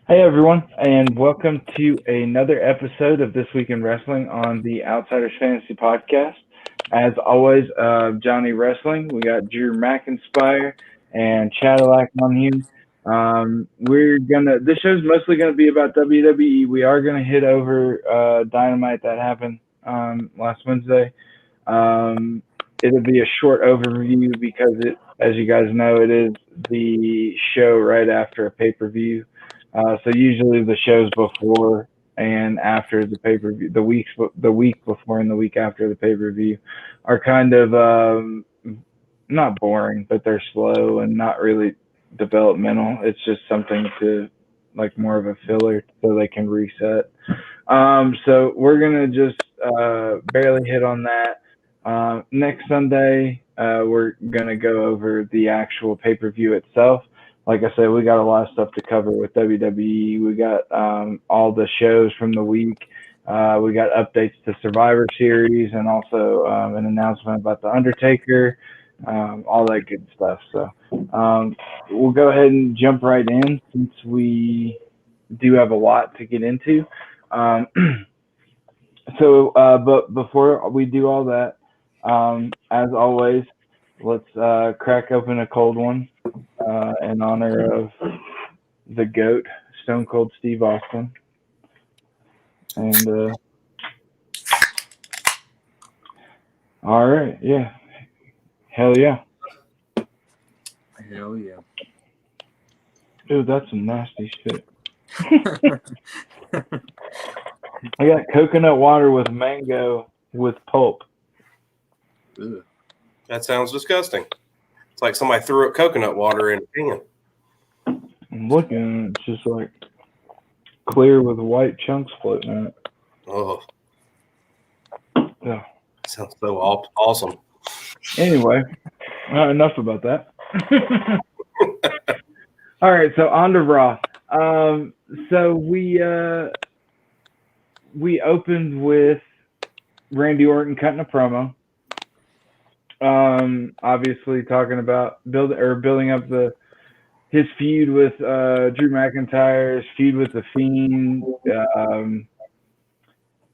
Hey everyone, and welcome to another episode of This Week in Wrestling on the Outsiders Fantasy Podcast. As always, Johnny Wrestling, we got Drew McInspire and Cadillac on here. This show's mostly gonna be about WWE. We are gonna hit over Dynamite that happened last Wednesday. It'll be a short overview because as you guys know, it is the show right after a pay-per-view. So usually the shows before and after the pay-per-view, the week before and the week after the pay-per-view are kind of not boring, but they're slow and not really developmental. It's just something to like more of a filler so they can reset. So we're gonna just barely hit on that. Next Sunday, we're gonna go over the actual pay-per-view itself. Like I said, we got a lot of stuff to cover with WWE. We got all the shows from the week. We got updates to Survivor Series and also an announcement about the Undertaker, all that good stuff. So we'll go ahead and jump right in since we do have a lot to get into. But before we do all that, as always, let's crack open a cold one in honor of the GOAT, Stone Cold Steve Austin. And all right, yeah. Hell yeah. Hell yeah. Dude, that's some nasty shit. I got coconut water with mango with pulp. Ugh. That sounds disgusting. It's like somebody threw coconut water in a can. I'm looking and it's just like clear with white chunks floating in it. Oh, Yeah. sounds so awesome. Anyway, enough about that. All right, so on to Raw. So we opened with Randy Orton cutting a promo. Obviously talking about building up his feud with Drew McIntyre, his feud with the Fiend.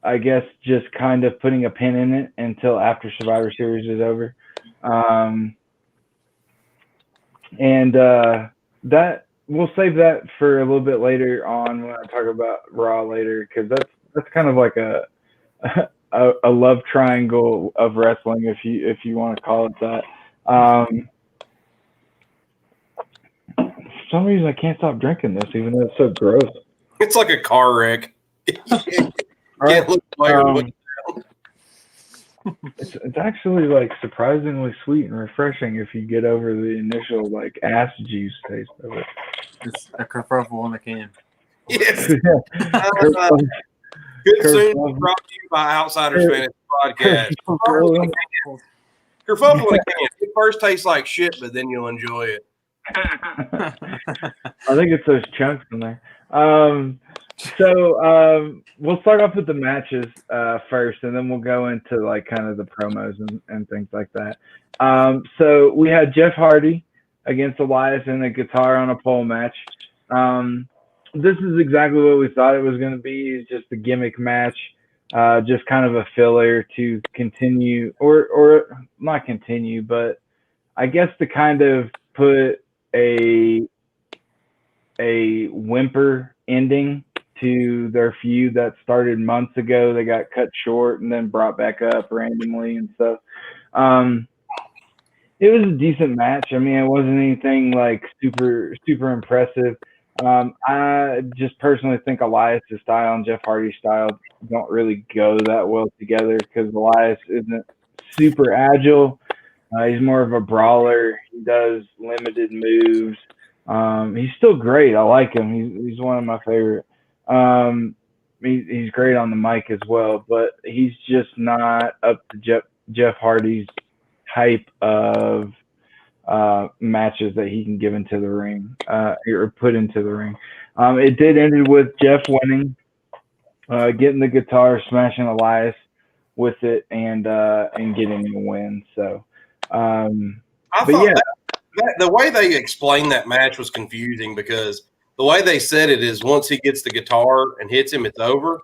I guess just kind of putting a pin in it until after Survivor Series is over. That we'll save that for a little bit later on when I talk about Raw later, because that's kind of like a love triangle of wrestling, if you want to call it that. For some reason, I can't stop drinking this, even though it's so gross. It's like a car wreck. Right. Look down. It's actually like surprisingly sweet and refreshing if you get over the initial like ass juice taste of it. It's a kerfuffle in a can. Yes. Kerfuffle. Good soon brought to you by Outsiders Fantasy Podcast. Kerfuffle in a can. It first tastes like shit, but then you'll enjoy it. I think it's those chunks in there. So we'll start off with the matches first, and then we'll go into like kind of the promos and things like that. So we had Jeff Hardy against Elias in a guitar on a pole match. This is exactly what we thought it was going to be. It's just a gimmick match, just kind of a filler to continue, or not continue, but I guess to kind of put a whimper ending to their feud that started months ago. They got cut short and then brought back up randomly and stuff. It was a decent match. I mean, it wasn't anything like super impressive. I just personally think Elias' style and Jeff Hardy's style don't really go that well together because Elias isn't super agile. He's more of a brawler. He does limited moves. He's still great. I like him. He's one of my favorite. He's great on the mic as well, but he's just not up to Jeff Hardy's type of matches that he can give into the ring or put into the ring. It did end with Jeff winning, getting the guitar, smashing Elias with it, and getting the win. So, I thought the way they explained that match was confusing because the way they said it is once he gets the guitar and hits him, it's over.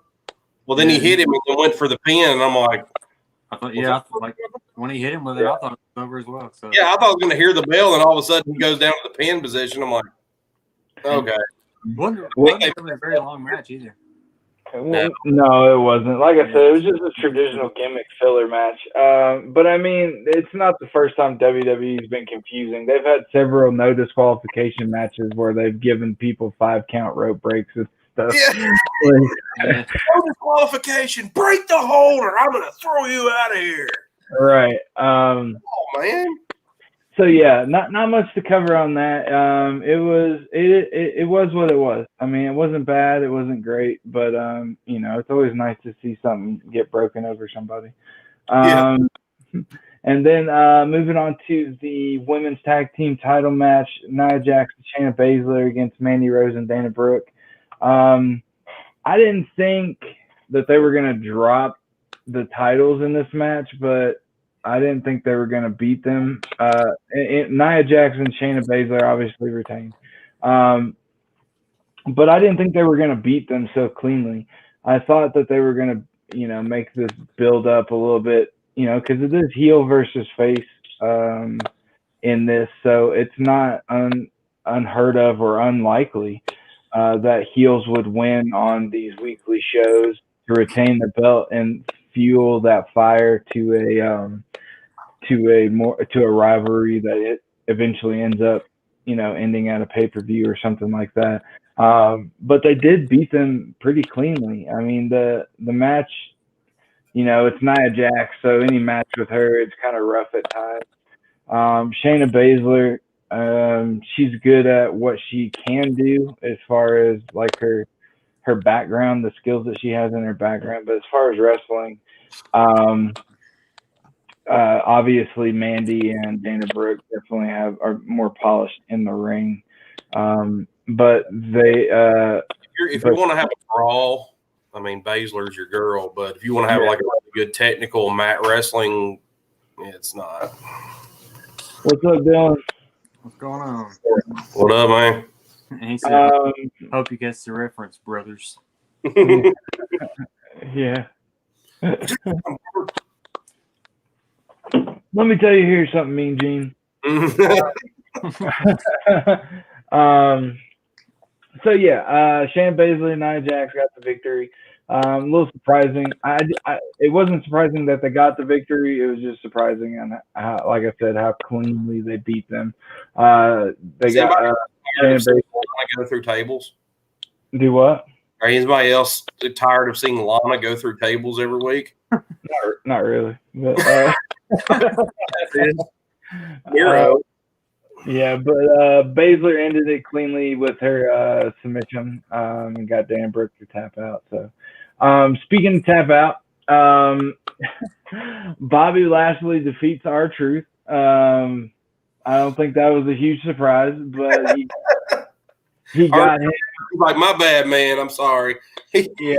Well, then he hit him and went for the pin, and I'm like, I thought, like when he hit him with it, I thought it was over as well. So yeah, I thought I was going to hear the bell, and all of a sudden he goes down to the pin position. I'm like, okay. Wasn't a very long match either. No, it wasn't. Like I said, it was just a traditional gimmick filler match. But I mean, it's not the first time WWE's been confusing. They've had several no disqualification matches where they've given people 5-count rope breaks and stuff. Yeah. No disqualification. Break the holder. I'm going to throw you out of here. Right. Oh, man. So yeah, not much to cover on that. It was what it was. I mean, it wasn't bad, it wasn't great, but it's always nice to see something get broken over somebody. And then moving on to the women's tag team title match, Nia Jax and Shayna Baszler against Mandy Rose and Dana Brooke. I didn't think that they were gonna drop the titles in this match, but I didn't think they were going to beat them. Nia Jax and Shayna Baszler obviously retained. But I didn't think they were going to beat them so cleanly. I thought that they were going to, make this build up a little bit, because it is heel versus face in this. So it's not unheard of or unlikely that heels would win on these weekly shows to retain the belt and fuel that fire to a rivalry that it eventually ends up, ending at a pay-per-view or something like that. But they did beat them pretty cleanly. I mean, the match, it's Nia Jax, so any match with her, it's kind of rough at times. Shayna Baszler, she's good at what she can do as far as like her background, the skills that she has in her background. But as far as wrestling, obviously Mandy and Dana Brooke definitely are more polished in the ring. But they if you want to have a brawl, I mean Baszler's your girl, but if you want to have like a really good technical mat wrestling, it's not. What's up, Dylan? What's going on? What up, man? And he said, hope you gets the reference, brothers. Yeah. Let me tell you here something, Mean Gene. So yeah, Shayna Baszler and Nia Jax got the victory. A little surprising. It wasn't surprising that they got the victory. It was just surprising on how, like I said, how cleanly they beat them. They got Shayna Baszler go through tables. Do what? Are anybody else tired of seeing Lana go through tables every week? Not really. But, Hero. Yeah, but Baszler ended it cleanly with her submission and got Dan Brooke to tap out. So, speaking of tap out, Bobby Lashley defeats R-Truth. I don't think that was a huge surprise, but he got him. Like, my bad, man. I'm sorry. Yeah,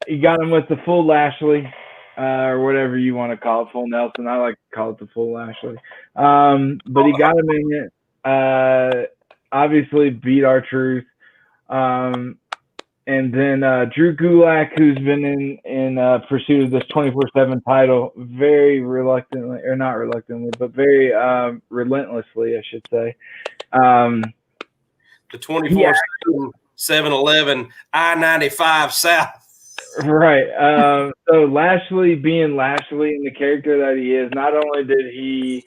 he got him with the full Lashley. Or whatever you want to call it, full Nelson. I like to call it the full Lashley. But he got him in it. Obviously beat R-Truth. And then Drew Gulak, who's been in pursuit of this 24/7 title, very reluctantly, or not reluctantly, but very relentlessly, I should say. The 24/7 7-Eleven I-95 South. Right. So Lashley being Lashley and the character that he is, not only did he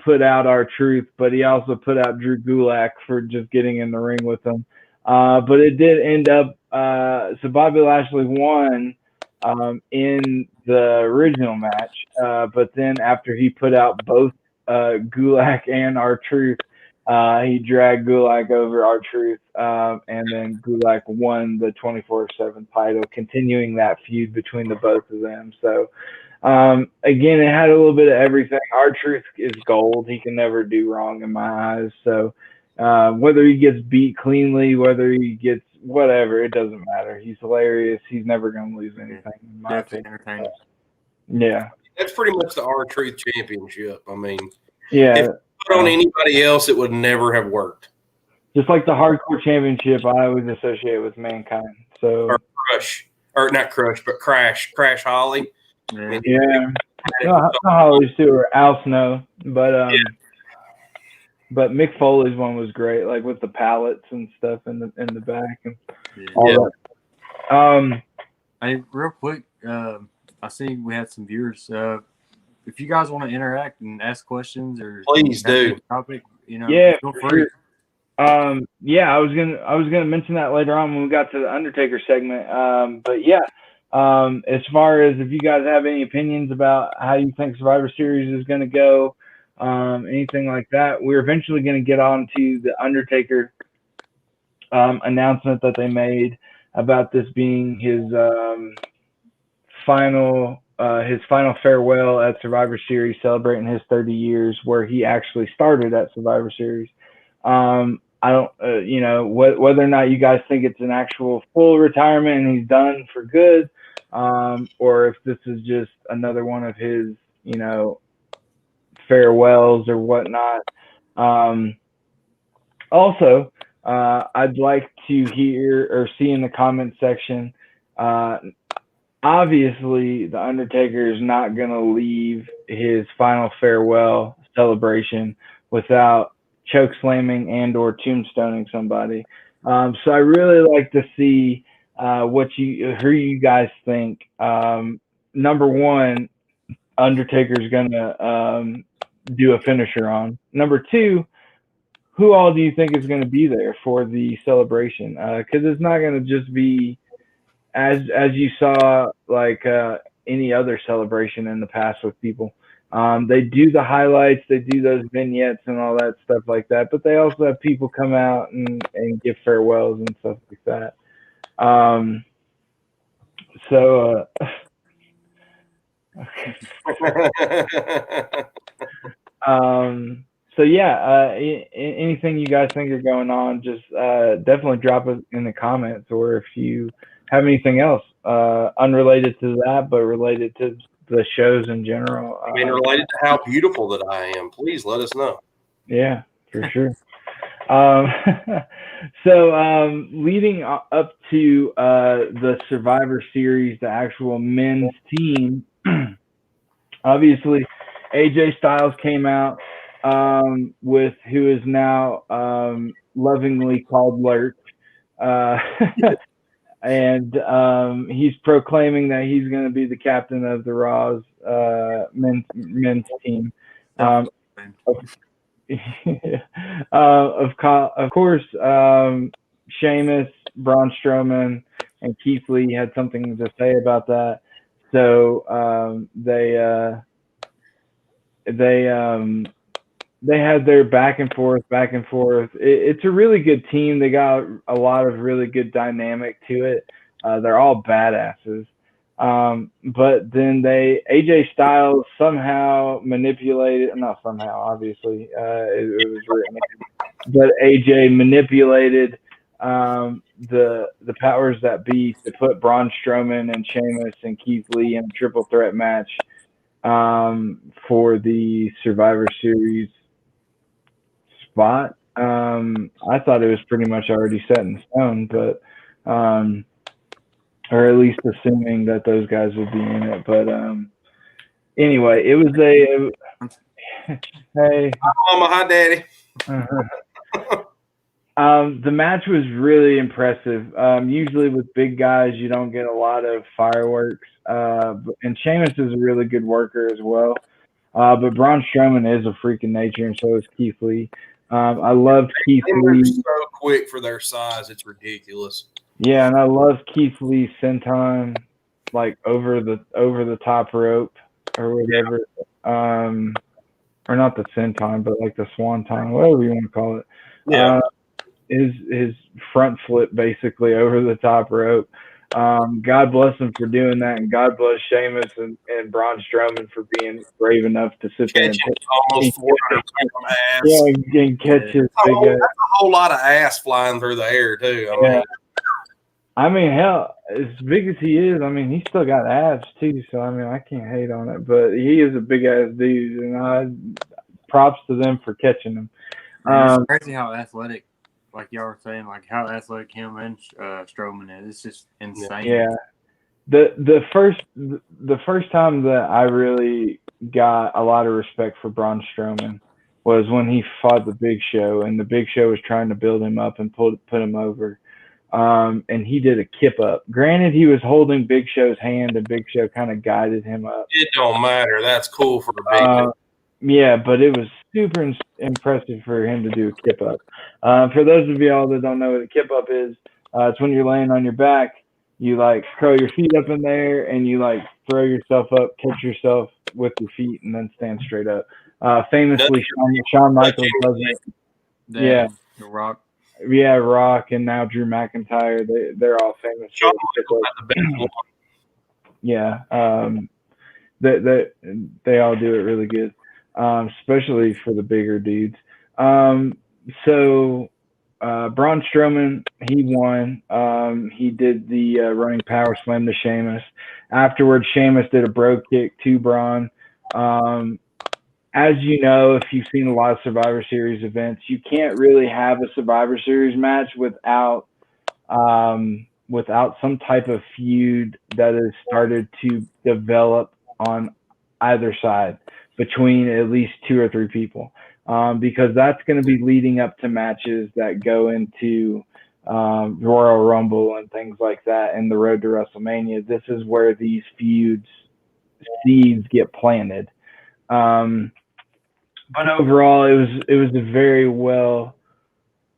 put out R-Truth, but he also put out Drew Gulak for just getting in the ring with him. But it did end up so Bobby Lashley won in the original match. But then after he put out both Gulak and R-Truth, he dragged Gulak over R-Truth, and then Gulak won the 24/7 title, continuing that feud between the both of them. So, again, it had a little bit of everything. R-Truth is gold. He can never do wrong in my eyes. So, whether he gets beat cleanly, whether he gets whatever, it doesn't matter. He's hilarious. He's never going to lose anything, in my opinion. Yeah. That's pretty much the R-Truth championship. I mean, yeah. If on anybody else, it would never have worked. Just like the hardcore championship, I always associate with Mankind. So or Crush, or not Crush, but Crash Holly. Yeah. No, Holly's too, or Al Snow, but Mick Foley's one was great, like with the pallets and stuff in the back and all that. Hey, real quick, I see we had some viewers. If you guys want to interact and ask questions or please do topic, feel free. Sure. I was gonna mention that later on when we got to the Undertaker segment. But yeah, as far as if you guys have any opinions about how you think Survivor Series is gonna go, anything like that, we're eventually gonna get on to the Undertaker announcement that they made about this being his final farewell at Survivor Series, celebrating his 30 years where he actually started at Survivor Series. I don't, whether or not you guys think it's an actual full retirement and he's done for good, or if this is just another one of his, farewells or whatnot. Also, I'd like to hear or see in the comment section, obviously the Undertaker is not going to leave his final farewell celebration without chokeslamming and or tombstoning somebody. So I really like to see who you guys think. Number one, Undertaker's gonna do a finisher on. Number two, who all do you think is going to be there for the celebration? Because it's not going to just be as you saw like any other celebration in the past with people. They do the highlights, they do those vignettes and all that stuff like that, but they also have people come out and give farewells and stuff like that. So yeah, anything you guys think are going on, just definitely drop it in the comments, or if you have anything else unrelated to that, but related to the shows in general. Related to how beautiful that I am, please let us know. Yeah, for sure. So leading up to the Survivor Series, the actual men's team, obviously AJ Styles came out with who is now lovingly called Lurch. And he's proclaiming that he's going to be the captain of the Raw's men's team. Of course, Sheamus, Braun Strowman, and Keith Lee had something to say about that. So they had their back and forth. It's a really good team. They got a lot of really good dynamic to it. They're all badasses. But then AJ Styles somehow manipulated, not somehow, obviously, it was written, but AJ manipulated the powers that be to put Braun Strowman and Sheamus and Keith Lee in a triple threat match for the Survivor Series spot. I thought it was pretty much already set in stone, but or at least assuming that those guys would be in it. But anyway, it was hey, Mama, hi, Daddy. The match was really impressive. Usually with big guys, you don't get a lot of fireworks. And Sheamus is a really good worker as well. But Braun Strowman is a freak in nature, and so is Keith Lee. I loved Keith Lee. So quick for their size, it's ridiculous. Yeah, and I love Keith Lee's senton, like over the top rope or whatever. Or not the senton, but like the swanton, whatever you want to call it. Yeah. His front flip basically over the top rope. God bless him for doing that, and God bless Sheamus and Braun Strowman for being brave enough to sit there and almost 400 pound ass. Yeah, and catch his big ass. That's a whole lot of ass flying through the air too. I mean, hell, as big as he is, I mean, he's still got abs too. So I mean, I can't hate on it, but he is a big ass dude, and props to them for catching him. It's crazy how athletic like y'all were saying, like how athletic him and Strowman is. It's just insane. Yeah. The first time that I really got a lot of respect for Braun Strowman was when he fought the Big Show, and the Big Show was trying to build him up and put him over. And he did a kip up. Granted, he was holding Big Show's hand, and Big Show kind of guided him up. It don't matter. That's cool for a big. Yeah, but it was super impressive for him to do a kip up. For those of y'all that don't know what a kip up is, it's when you're laying on your back, you like curl your feet up in there, and you like throw yourself up, catch yourself with your feet, and then stand straight up. Famously, Shawn Michaels does it. Yeah, The Rock. Yeah, Rock, and now Drew McIntyre. They're all famous. Shawn Michaels had the best one. Yeah, they all do it really good, especially for the bigger dudes. So Braun Strowman, he won. He did the running power slam to Sheamus. Afterwards, Sheamus did a bro kick to Braun. As you know, if you've seen a lot of Survivor Series events, you can't really have a Survivor Series match without some type of feud that has started to develop on either side between at least 2 or 3 people, because that's going to be leading up to matches that go into Royal Rumble and things like that and the road to WrestleMania. This is where these seeds get planted. But overall, it was a very well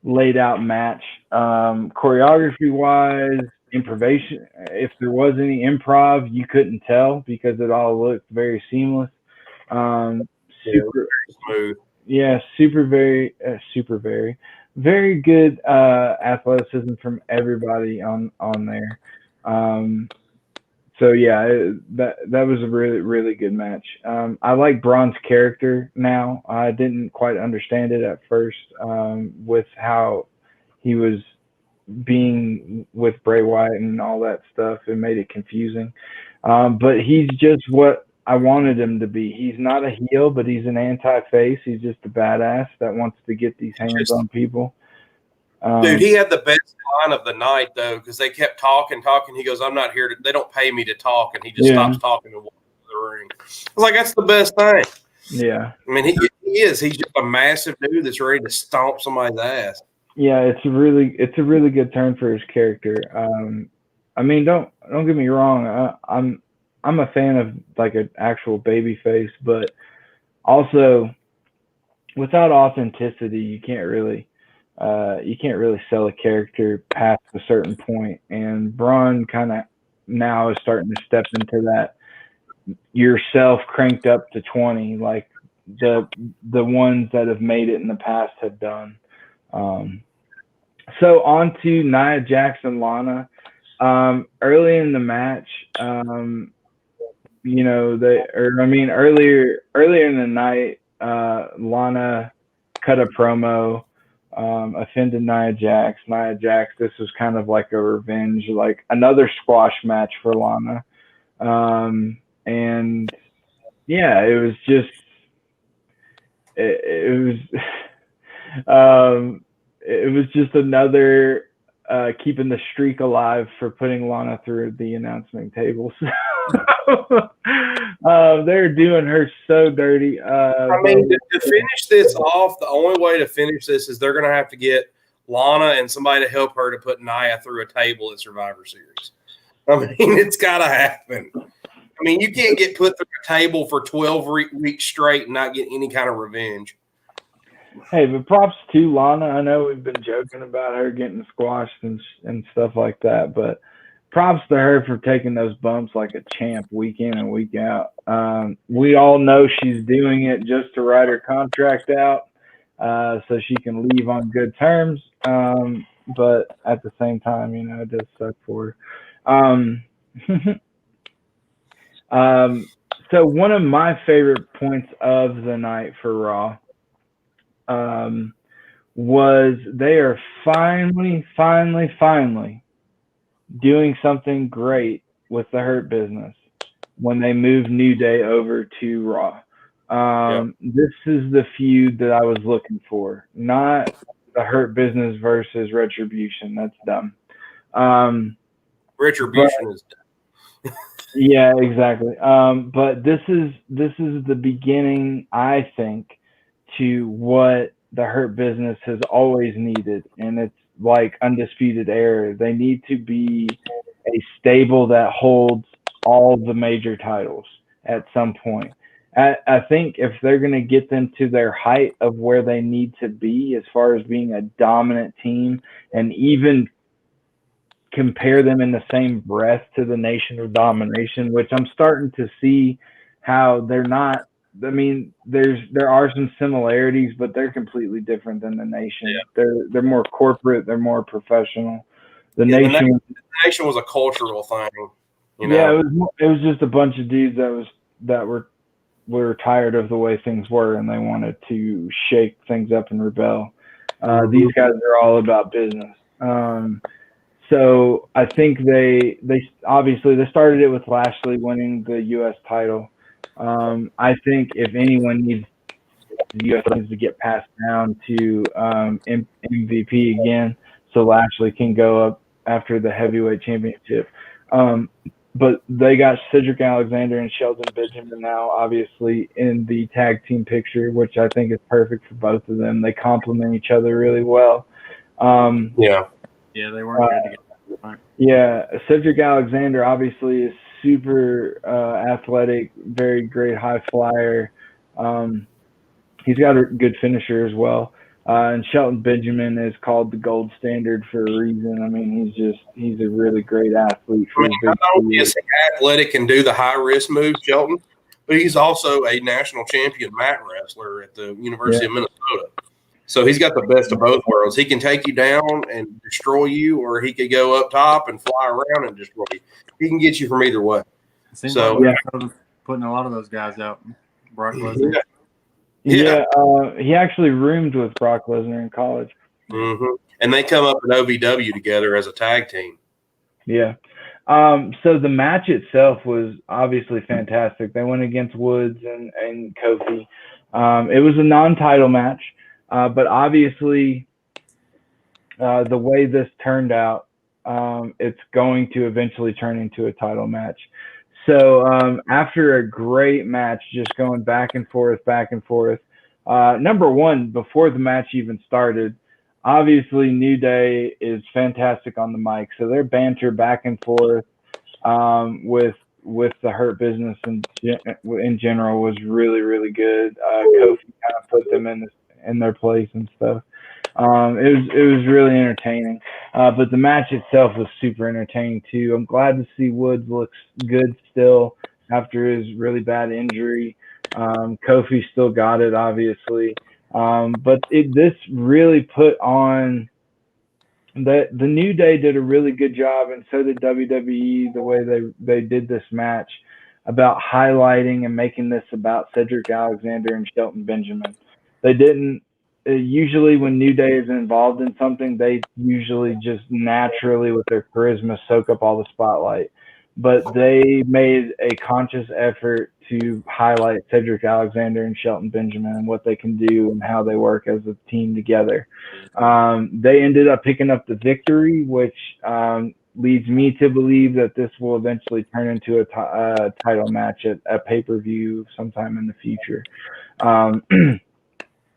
laid out match. Choreography wise, improvisation. If there was any improv, you couldn't tell because it all looked very seamless. Super smooth. Yeah, very good athleticism from everybody on there. So yeah, that was a really, really good match. I like Braun's character now. I didn't quite understand it at first with how he was being with Bray Wyatt and all that stuff. It made it confusing. But he's just what I wanted him to be. He's not a heel, but he's an anti-face. He's just a badass that wants to get these hands on people. Dude, he had the best line of the night, though, because they kept talking. He goes, I'm not here. They don't pay me to talk. And he just stops talking and walks to the ring. I was like, that's the best thing. Yeah. I mean, he is. He's just a massive dude that's ready to stomp somebody's ass. Yeah, it's a really good turn for his character. I mean, don't get me wrong. I'm a fan of like an actual baby face, but also without authenticity, you can't really sell a character past a certain point. And Braun kind of now is starting to step into that yourself cranked up to 20, like the ones that have made it in the past have done. So on to Nia Jax and Lana. Early in the match, earlier in the night, Lana cut a promo, offended Nia Jax. Nia Jax, this was kind of like a revenge, like another squash match for Lana. And yeah, it was just, it was just another keeping the streak alive for putting Lana through the announcement table. They're doing her so dirty. I mean, to finish this off, the only way to finish this is they're going to have to get Lana and somebody to help her to put Nia through a table at Survivor Series. I mean, it's got to happen. I mean, you can't get put through a table for 12 weeks straight and not get any kind of revenge. Hey, but props to Lana. I know we've been joking about her getting squashed and stuff like that, but props to her for taking those bumps like a champ week in and week out. We all know she's doing it just to write her contract out so she can leave on good terms. But at the same time, it does suck for her. So one of my favorite points of the night for Raw was they are finally doing something great with the Hurt Business when they moved New Day over to Raw. This is the feud that I was looking for. Not the Hurt Business versus Retribution. That's dumb. Retribution is dumb. Yeah, exactly. But this is the beginning, I think, to what the Hurt Business has always needed, and it's like Undisputed Era. They need to be a stable that holds all the major titles at some point. I think if they're going to get them to their height of where they need to be as far as being a dominant team, and even compare them in the same breath to the Nation of Domination, which I'm starting to see how they're not. I mean, there are some similarities, but they're completely different than the Nation. Yeah. They're more corporate, they're more professional. The Yeah, Nation the Nation was a cultural thing. You know? Yeah, it was just a bunch of dudes that were tired of the way things were, and they wanted to shake things up and rebel. These guys are all about business. So I think they obviously they started it with Lashley winning the U.S. title. I think if anyone needs the U.S. needs to get passed down to MVP again, so Lashley can go up after the heavyweight championship. But they got Cedric Alexander and Shelton Benjamin now, obviously, in the tag team picture, which I think is perfect for both of them. They complement each other really well. Yeah, they weren't good together. Yeah, Cedric Alexander obviously is super athletic, very great high flyer. He's got a good finisher as well. And Shelton Benjamin is called the gold standard for a reason. I mean, he's a really great athlete. Not only is he athletic and do the high risk move, Shelton, but he's also a national champion mat wrestler at the University of Minnesota. So he's got the best of both worlds. He can take you down and destroy you, or he could go up top and fly around and destroy you. He can get you from either way. It seems like putting a lot of those guys out. Brock Lesnar. Yeah, he actually roomed with Brock Lesnar in college. Mm-hmm. And they come up in OVW together as a tag team. Yeah. So the match itself was obviously fantastic. They went against Woods and Kofi. It was a non-title match, but obviously the way this turned out, it's going to eventually turn into a title match. So after a great match, just going back and forth, number one, before the match even started, obviously New Day is fantastic on the mic. So their banter back and forth with the Hurt Business in general was really, really good. Kofi kind of put them in their place and stuff. It was really entertaining, but the match itself was super entertaining too. I'm glad to see Woods looks good still after his really bad injury. Kofi still got it, obviously, but this really put on the New Day did a really good job, and so did WWE. The way they did this match about highlighting and making this about Cedric Alexander and Shelton Benjamin. They didn't. Usually when New Day is involved in something, they usually just naturally with their charisma soak up all the spotlight. But they made a conscious effort to highlight Cedric Alexander and Shelton Benjamin and what they can do and how they work as a team together. They ended up picking up the victory, which leads me to believe that this will eventually turn into a title match at a pay-per-view sometime in the future.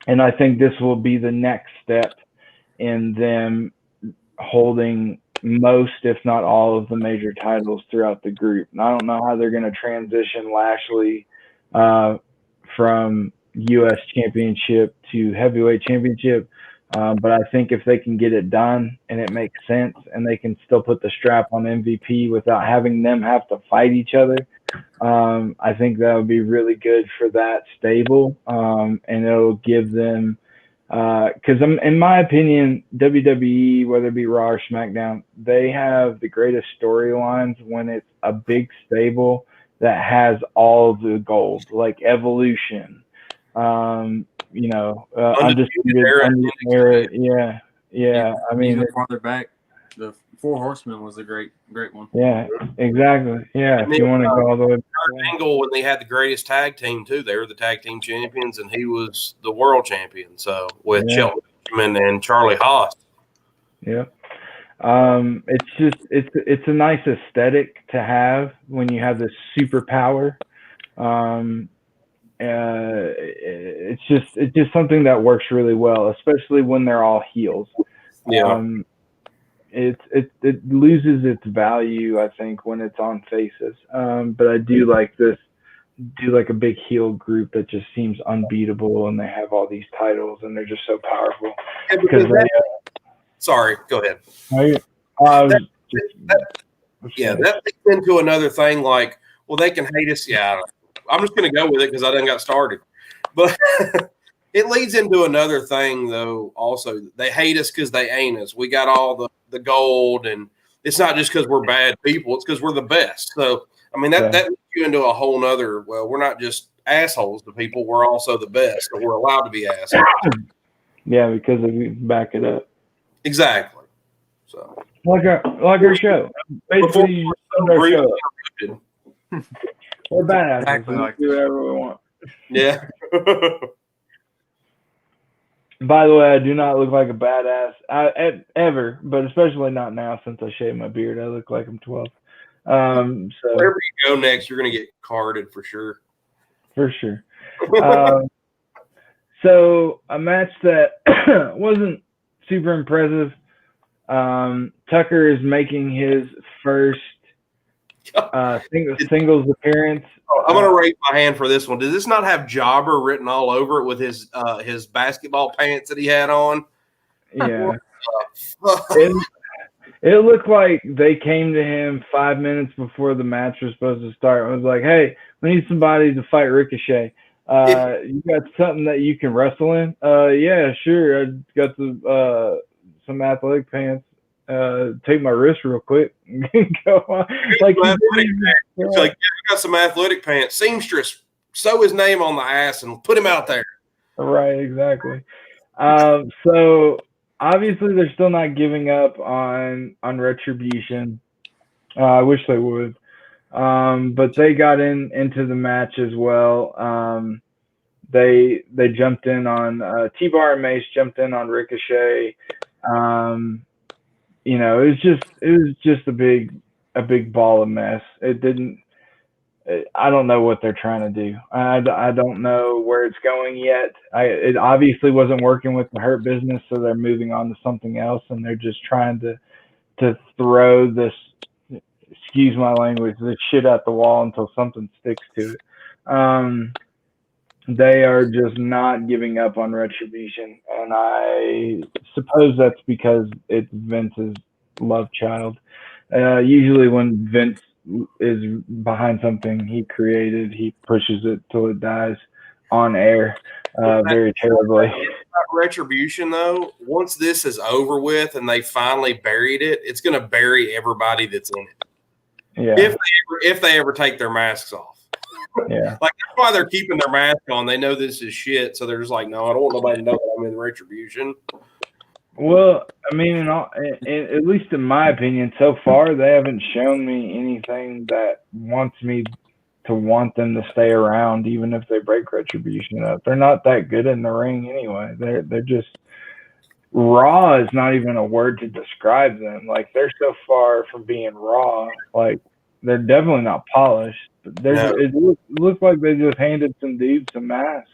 And I think this will be the next step in them holding most, if not all, of the major titles throughout the group. And I don't know how they're going to transition Lashley from U.S. Championship to Heavyweight Championship. But I think if they can get it done and it makes sense and they can still put the strap on MVP without having them have to fight each other, I think that would be really good for that stable, and it'll give them because in my opinion, WWE, whether it be Raw or SmackDown, they have the greatest storylines when it's a big stable that has all the gold, like Evolution, Undisputed Era. Yeah. I mean, even farther back, the Four Horsemen was a great one. Yeah, exactly. Yeah, if you want to go all the way. Kurt Angle, when they had the greatest tag team too, they were the tag team champions, and he was the world champion. So with Shelton and Charlie Haas. Yeah. It's a nice aesthetic to have when you have this superpower. It's just something that works really well, especially when they're all heels. Yeah. It loses its value, I think, when it's on faces. But I do like a big heel group that just seems unbeatable, and they have all these titles, and they're just so powerful. Sorry, go ahead. That leads into another thing. Like, well, they can hate us. Yeah, I'm just going to go with it because I done got started. But it leads into another thing, though. Also, they hate us because they ain't us. We got all the gold, and it's not just because we're bad people. It's because we're the best. So, I mean, that leads you into a whole nother. Well, we're not just assholes to people. We're also the best, so we're allowed to be assholes. Yeah, because we back it up. Exactly. So, like our show. Basically, our show. We're badasses. Exactly, We do whatever we want. Yeah. By the way, I do not look like a badass ever, but especially not now since I shaved my beard. I look like I'm 12. So wherever you go next, you're going to get carded for sure. For sure. So a match that wasn't super impressive. Tucker is making his first singles appearance. I'm going to raise my hand for this one. Does this not have Jobber written all over it with his basketball pants that he had on? Yeah. It looked like they came to him 5 minutes before the match was supposed to start. It was like, hey, we need somebody to fight Ricochet. You got something that you can wrestle in? Yeah, sure. I got some athletic pants. Take my wrist real quick. Go on. Like, you got some athletic pants. Seamstress, sew his name on the ass and put him out there. Right, exactly. So obviously they're still not giving up on Retribution. I wish they would. But they got into the match as well. They jumped in on T-Bar and Mace jumped in on Ricochet. It was just a big ball of mess. I don't know what they're trying to do. I don't know where it's going yet. It obviously wasn't working with the Hurt Business, so they're moving on to something else, and they're just trying to throw this, excuse my language, this shit at the wall until something sticks to it. They are just not giving up on Retribution, and I suppose that's because it's Vince's love child. Usually when Vince is behind something he created, he pushes it till it dies on air very terribly. Retribution, though, once this is over with and they finally buried it, it's going to bury everybody that's in it. Yeah. If they ever take their masks off. Yeah. Like, that's why they're keeping their mask on. They know this is shit, so they're just like, no, I don't want nobody to know that I'm in Retribution. Well, I mean, at least in my opinion, so far they haven't shown me anything that wants me to want them to stay around, even if they break Retribution up. They're not that good in the ring anyway. They're just raw is not even a word to describe them. Like, they're so far from being raw. Like, they're definitely not polished. It looked like they just handed some dudes some masks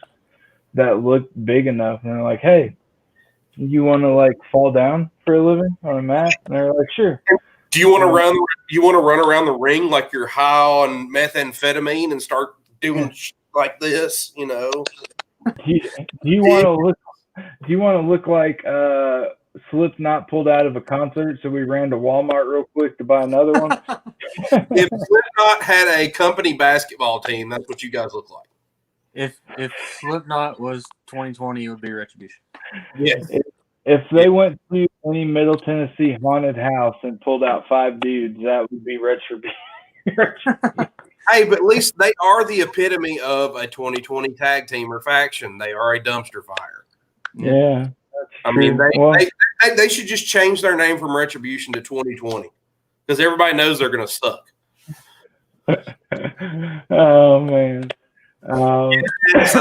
that looked big enough, and they're like, "Hey, you want to like fall down for a living on a mat?" And they're like, "Sure." Do you want to run? You want to run around the ring like you're high on methamphetamine and start doing like this? You know? Do you want to look? Do you want to look like Slipknot pulled out of a concert, so we ran to Walmart real quick to buy another one? If Slipknot had a company basketball team, that's what you guys look like. If Slipknot was 2020, it would be Retribution. Yes. If they went to any Middle Tennessee haunted house and pulled out 5 dudes, that would be Retribution. Hey, but at least they are the epitome of a 2020 tag team or faction. They are a dumpster fire. Yeah. I mean, they should just change their name from Retribution to 2020 because everybody knows they're going to suck. Oh, man. It's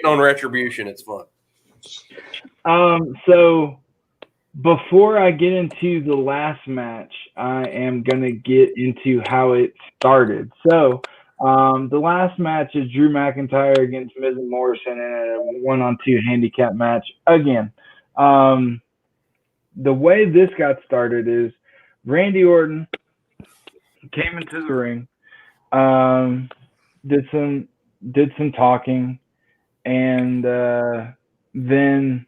on Retribution. It's fun. So before I get into the last match, I am going to get into how it started. So the last match is Drew McIntyre against Miz and Morrison in a 1-on-2 handicap match. Again, the way this got started is Randy Orton came into the ring, did some talking, and then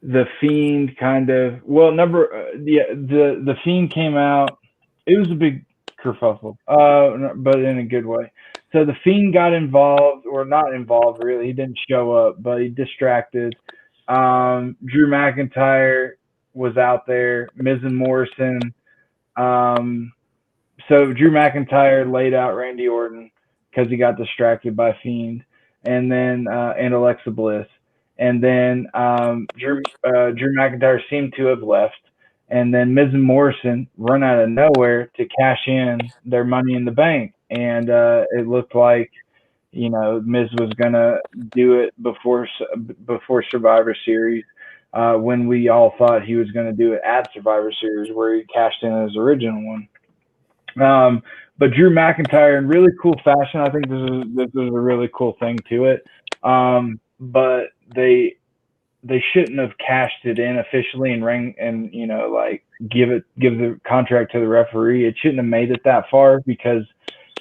the Fiend kind of the Fiend came out. It was a big kerfuffle, but in a good way. So the Fiend got involved, or not involved really. He didn't show up, but he distracted. Drew McIntyre was out there. Miz and Morrison. So Drew McIntyre laid out Randy Orton because he got distracted by Fiend, and then and Alexa Bliss. And then Drew McIntyre seemed to have left. And then Miz and Morrison run out of nowhere to cash in their Money in the Bank. And it looked like, Miz was going to do it before Survivor Series, when we all thought he was going to do it at Survivor Series, where he cashed in his original one. But Drew McIntyre, in really cool fashion, I think this is a really cool thing to it. But they shouldn't have cashed it in officially and give the contract to the referee. It shouldn't have made it that far, because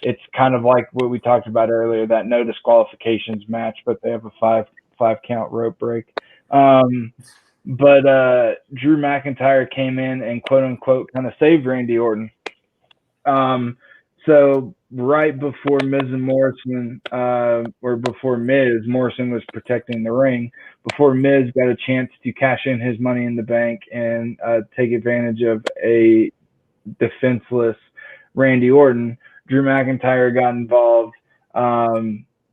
it's kind of like what we talked about earlier, that no disqualifications match, but they have a five count rope break. But Drew McIntyre came in and quote unquote kind of saved Randy Orton. So right before Miz and Morrison, or before Miz, Morrison was protecting the ring. Before Miz got a chance to cash in his Money in the Bank and take advantage of a defenseless Randy Orton, Drew McIntyre got involved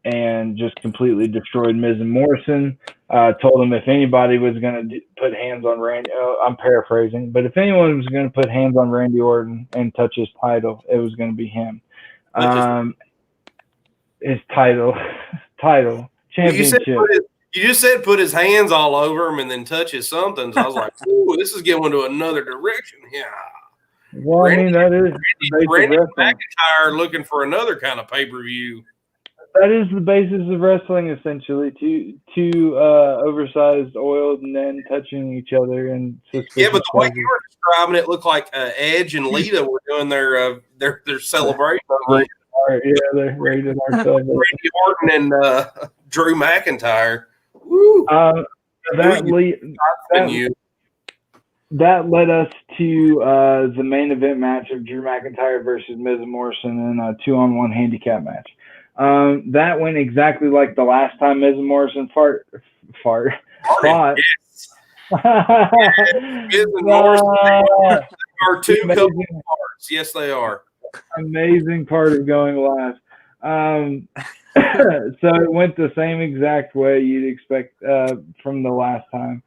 and just completely destroyed Miz and Morrison. Told him if anybody was going to put hands on Randy, I'm paraphrasing, but if anyone was going to put hands on Randy Orton and touch his title, it was going to be him. His title, championship. You just said put his hands all over him and then touch his somethings. I was like, ooh, this is going to another direction. Yeah. Well, Randy McIntyre looking for another kind of pay-per-view. That is the basis of wrestling, essentially. Two oversized, oiled men touching each other and yeah, but the way you were describing it looked like Edge and Lita were doing their celebration. They're rated our celebration. Randy Orton and Drew McIntyre. Woo. That led us to the main event match of Drew McIntyre versus Miz and Morrison in a 2-on-1 handicap match. That went exactly like the last time Miz and Morrison fought. Yes. Miz and Morrison are two couple parts. Yes, they are. Amazing part of going last. So it went the same exact way you'd expect from the last time.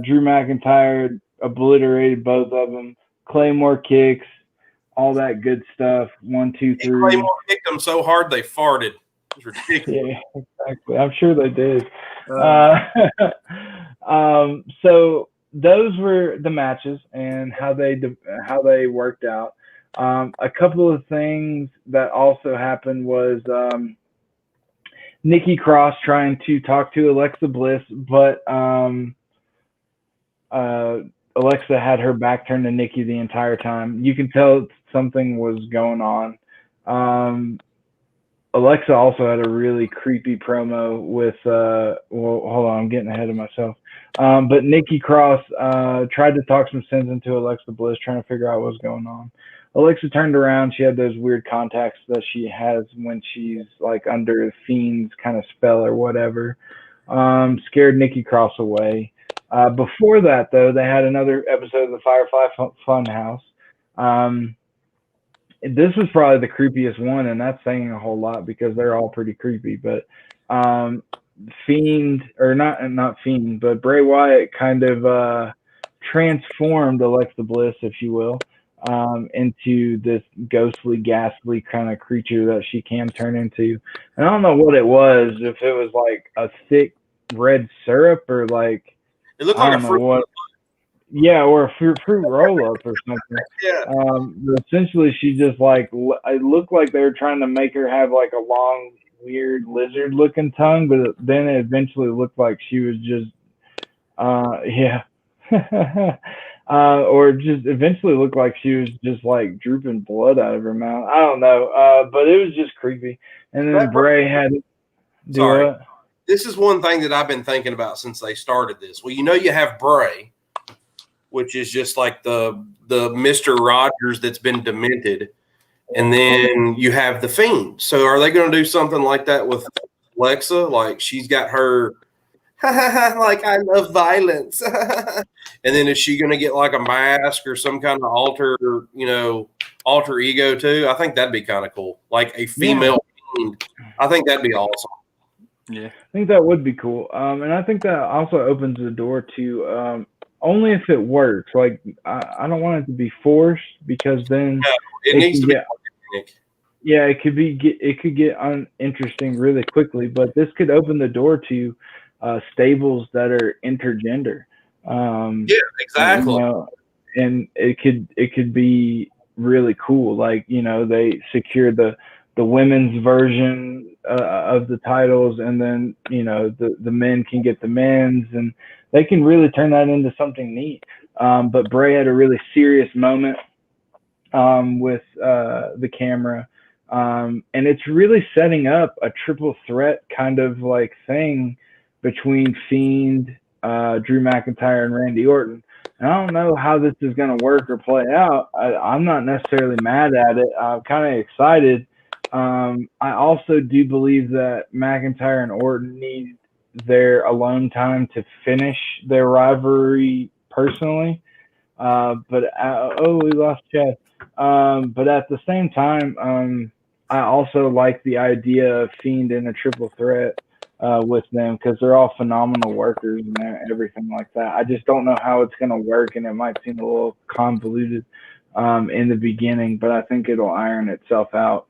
Drew McIntyre obliterated both of them. Claymore kicks, all that good stuff. 1, 2, 3. Claymore kicked them so hard they farted. It was ridiculous. Yeah, exactly. I'm sure they did. So those were the matches and how they worked out. A couple of things that also happened was Nikki Cross trying to talk to Alexa Bliss, but Alexa had her back turned to Nikki the entire time. You can tell something was going on. Alexa also had a really creepy promo with hold on, I'm getting ahead of myself. But Nikki Cross tried to talk some sense into Alexa Bliss, trying to figure out what was going on. Alexa turned around. She had those weird contacts that she has when she's like under Fiend's kind of spell or whatever. Scared Nikki Cross away. Before that, though, they had another episode of the Firefly Funhouse. This was probably the creepiest one, and that's saying a whole lot because they're all pretty creepy. But Fiend, or not Fiend, but Bray Wyatt kind of transformed Alexa Bliss, if you will. into this ghostly, ghastly kind of creature that she can turn into. And I don't know what it was, if it was like a thick red syrup or like, It looked I like don't a know fruit. what. Yeah, or a fruit roll up or something. Yeah. But essentially, she just like it looked like they were trying to make her have like a long, weird lizard looking tongue, but then it eventually looked like she was just, yeah, or just eventually looked like she was just like drooping blood out of her mouth. I don't know, but it was just creepy. And then Bray had to do Sorry. what? This is one thing that I've been thinking about since they started this. Well, you have Bray, which is just like the Mr. Rogers that's been demented. And then you have the Fiend. So are they going to do something like that with Alexa? Like she's got her, like I love violence. And then is she going to get like a mask or some kind of alter ego too? I think that'd be kind of cool. Like a female Fiend. I think that'd be awesome. Yeah. I think that would be cool. And I think that also opens the door to only if it works. Like I don't want it to be forced, because then it needs to be. Yeah, it could get uninteresting really quickly. But this could open the door to stables that are intergender. Yeah, exactly. And it could be really cool. Like they secure the women's version of the titles, and then the men can get the men's, and they can really turn that into something neat. But Bray had a really serious moment with the camera, and it's really setting up a triple threat kind of like thing between Fiend, Drew McIntyre, and Randy Orton. And I don't know how this is going to work or play out. I'm not necessarily mad at it. I'm kind of excited. I also do believe that McIntyre and Orton need their alone time to finish their rivalry personally. But we lost Chad. But at the same time, I also like the idea of Fiend in a triple threat with them, because they're all phenomenal workers and everything like that. I just don't know how it's going to work, and it might seem a little convoluted in the beginning, but I think it'll iron itself out.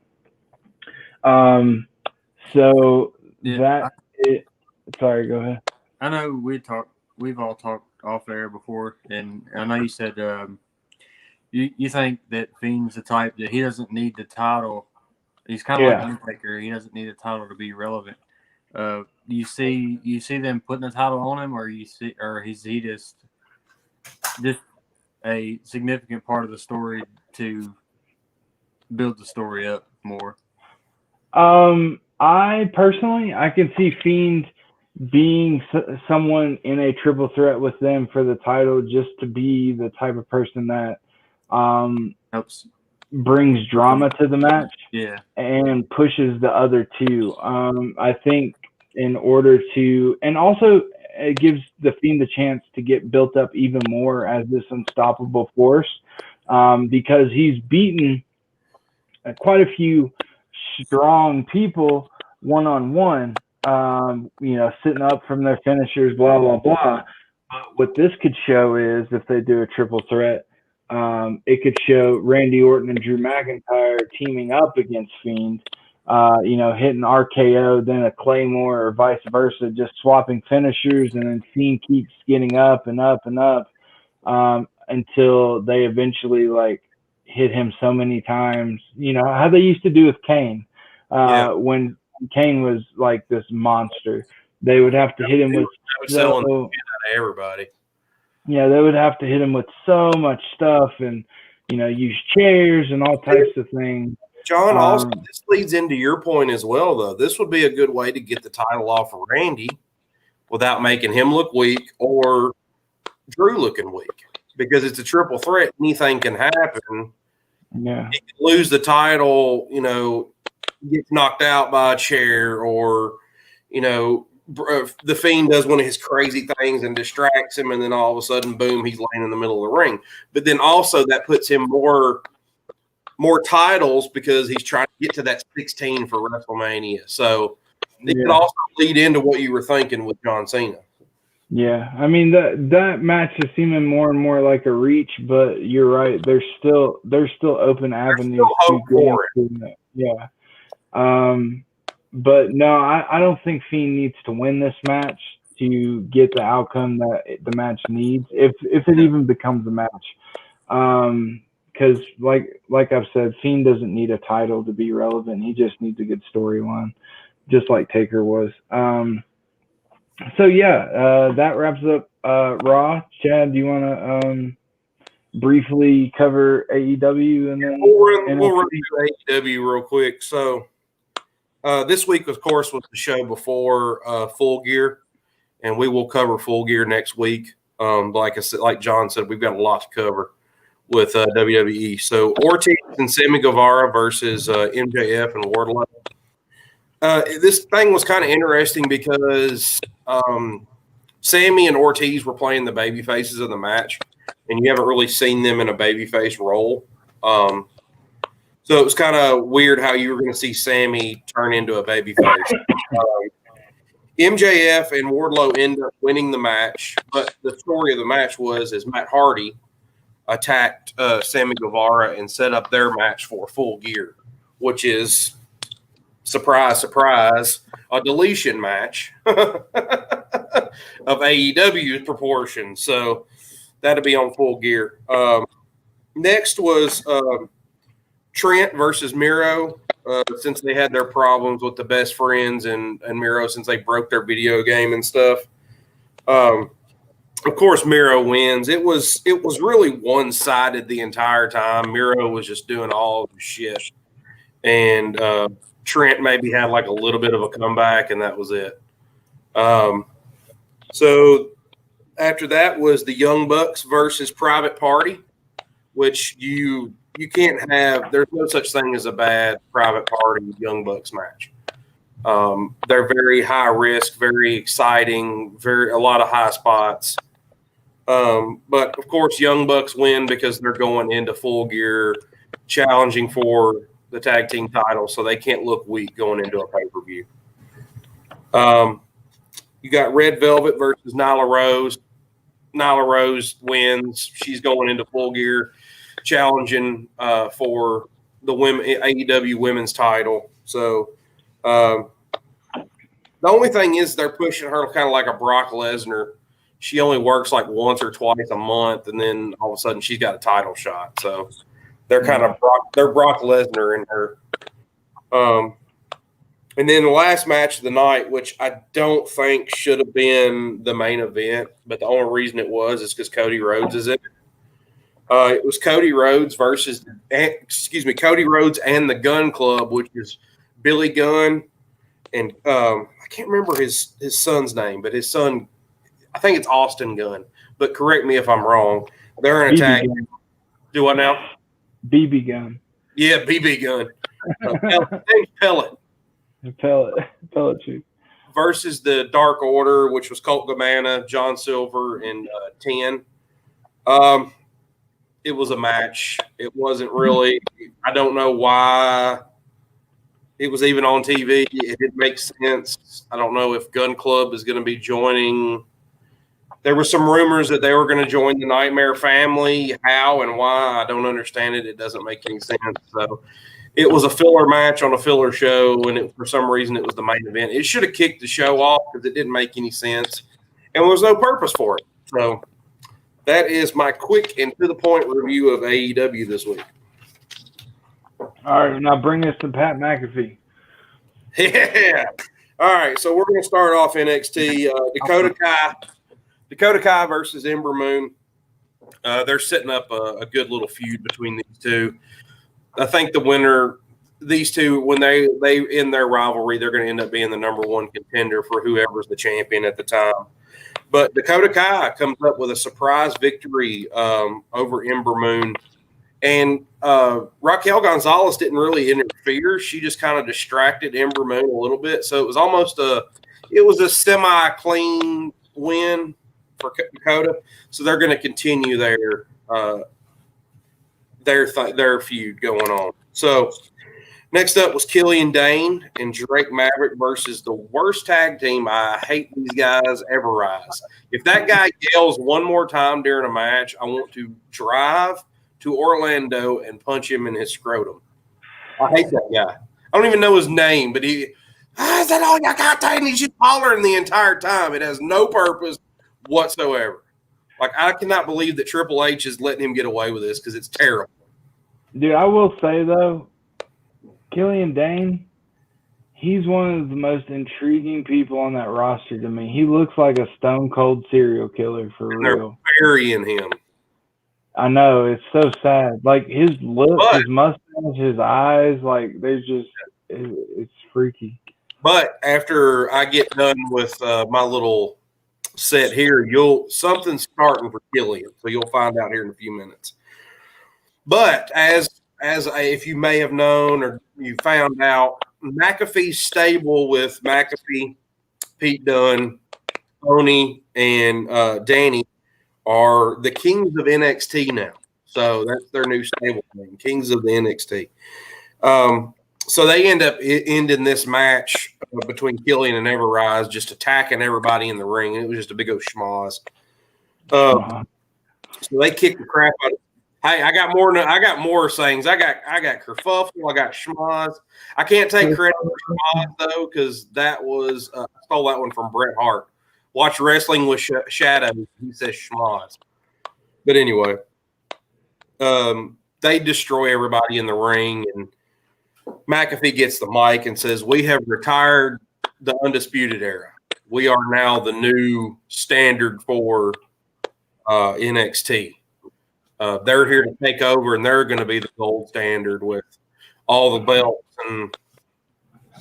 Sorry, go ahead. I know we've all talked off air before, and I know you said you think that Fiend's the type that he doesn't need the title. He's kind of like Undertaker. He doesn't need a title to be relevant. You see them putting a title on him, or is he just a significant part of the story to build the story up more? I can see Fiend being someone in a triple threat with them for the title, just to be the type of person that helps, brings drama to the match, and pushes the other two. I think in order to, and also it gives the Fiend the chance to get built up even more as this unstoppable force, because he's beaten quite a few strong people one-on-one, sitting up from their finishers, blah, blah, blah. But what this could show is, if they do a triple threat, it could show Randy Orton and Drew McIntyre teaming up against Fiend, hitting RKO, then a Claymore, or vice versa, just swapping finishers, and then Fiend keeps getting up and up and up until they eventually hit him so many times. How they used to do with Kane. When Kane was like this monster, they would have to hit him with everybody. Yeah, they would have to hit him with so much stuff, and use chairs and all types of things. John, also this leads into your point as well, though. This would be a good way to get the title off of Randy without making him look weak or Drew looking weak, because it's a triple threat. Anything can happen. Yeah, he can lose the title, gets knocked out by a chair, or the Fiend does one of his crazy things and distracts him, and then all of a sudden, boom, he's laying in the middle of the ring. But then also that puts him more titles, because he's trying to get to that 16 for WrestleMania. So it could also lead into what you were thinking with John Cena. Yeah, I mean that match is seeming more and more like a reach, but you're right. There's still open avenues to hope get for into it. Yeah. But no, I don't think Fiend needs to win this match to get the outcome that the match needs, if it even becomes a match. Because like I've said, Fiend doesn't need a title to be relevant. He just needs a good storyline, just like Taker was. So yeah, that wraps up Raw. Chad, do you want to briefly cover AEW and then we'll run through AEW real quick. So this week, of course, was the show before Full Gear, and we will cover Full Gear next week. Like I said, like John said, we've got a lot to cover with WWE. So Ortiz and Sammy Guevara versus MJF and Wardlow. This thing was kind of interesting because Sammy and Ortiz were playing the baby faces of the match, and you haven't really seen them in a babyface role. So it was kind of weird how you were going to see Sammy turn into a babyface. MJF and Wardlow end up winning the match, but the story of the match was Matt Hardy attacked Sammy Guevara and set up their match for Full Gear, which is, surprise, surprise, a deletion match of AEW's proportions. So that'll be on Full Gear. Next was Trent versus Miro, since they had their problems with the best friends and Miro since they broke their video game and stuff. Of course, Miro wins. It was really one-sided the entire time. Miro was just doing all the shit. And Trent maybe had like a little bit of a comeback, and that was it. So after that was the Young Bucks versus Private Party, which you can't have. There's no such thing as a bad Private Party Young Bucks match. They're very high risk, very exciting, a lot of high spots. But of course, Young Bucks win because they're going into Full Gear, challenging for the tag team title, so they can't look weak going into a pay-per-view. You got Red Velvet versus Nyla Rose. Nyla Rose wins. She's going into Full Gear, challenging for the AEW women's title. So the only thing is they're pushing her kind of like a Brock Lesnar. She only works like once or twice a month, and then all of a sudden she's got a title shot. So they're kind of Brock Lesnar in her. And then the last match of the night, which I don't think should have been the main event, but the only reason it was is because Cody Rhodes is in it. It was Cody Rhodes Cody Rhodes and the Gunn Club, which is Billy Gunn and I can't remember his son's name, but his son, I think it's Austin Gunn. But correct me if I'm wrong. They're in a tag. Do what now? BB Gun. Yeah, BB Gun. Pellet. Pellet Chief. Versus the Dark Order, which was Colt Cabana, John Silver, and 10. It was a match. It wasn't really – I don't know why it was even on TV. It didn't make sense. I don't know if Gun Club is going to be joining. There were some rumors that they were going to join the Nightmare Family. How and why, I don't understand it. It doesn't make any sense. So it was a filler match on a filler show, and for some reason it was the main event. It should have kicked the show off because it didn't make any sense, and there was no purpose for it. So that is my quick and to-the-point review of AEW this week. All right, now bring us to Pat McAfee. Yeah. All right, so we're going to start off NXT. Dakota Kai versus Ember Moon. They're setting up a good little feud between these two. I think the winner, these two, when they end their rivalry, they're going to end up being the number one contender for whoever's the champion at the time. But Dakota Kai comes up with a surprise victory over Ember Moon. And Raquel Gonzalez didn't really interfere. She just kind of distracted Ember Moon a little bit. So it was almost a semi-clean win for Dakota. So they're going to continue their feud going on. So Next up was Killian Dane and Drake Maverick versus the worst tag team. I hate these guys, Ever Rise. If that guy yells one more time during a match, I want to drive to Orlando and punch him in his scrotum. I hate that guy. I don't even know his name, but is that all you got? And he's just hollering the entire time. It has no purpose whatsoever. Like, I cannot believe that Triple H is letting him get away with this because it's terrible. Dude, I will say, though, Killian Dane, he's one of the most intriguing people on that roster to me. He looks like a stone-cold serial killer for real. They're burying him. I know. It's so sad. Like, his looks, his mustache, his eyes, like, it's freaky. But after I get done with my little set here, something's starting for Killian, so you'll find out here in a few minutes. But if you may have known or you found out, McAfee's stable with McAfee, Pete Dunne, Tony, and Danny are the Kings of NXT now. So that's their new stable name, Kings of the NXT. So they end up ending this match between Killian and Ever Rise, just attacking everybody in the ring. It was just a big old schmoz. So they kicked the crap out of. Hey, I got more sayings. I got kerfuffle. I got schmoz. I can't take credit for schmoz though, because that was I stole that one from Bret Hart. Watch Wrestling with Shadows. He says schmoz. But anyway, they destroy everybody in the ring, and McAfee gets the mic and says, "We have retired the Undisputed Era. We are now the new standard for NXT. They're here to take over, and they're going to be the gold standard with all the belts." And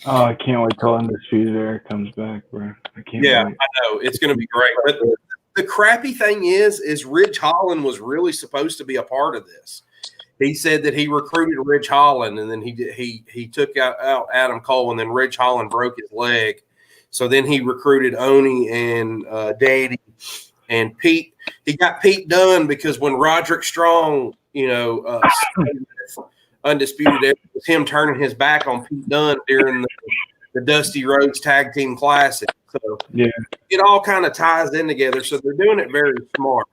I can't wait till Undisputed Era comes back, bro. I can't wait. I know. It's going to be great. But the crappy thing is Ridge Holland was really supposed to be a part of this. He said that he recruited Ridge Holland, and then he took out Adam Cole, and then Ridge Holland broke his leg. So then he recruited Oni and Daddy and Pete. He got Pete Dunne because when Roderick Strong, Undisputed Era, was him turning his back on Pete Dunne during the Dusty Rhodes Tag Team Classic. So it all kind of ties in together. So they're doing it very smart.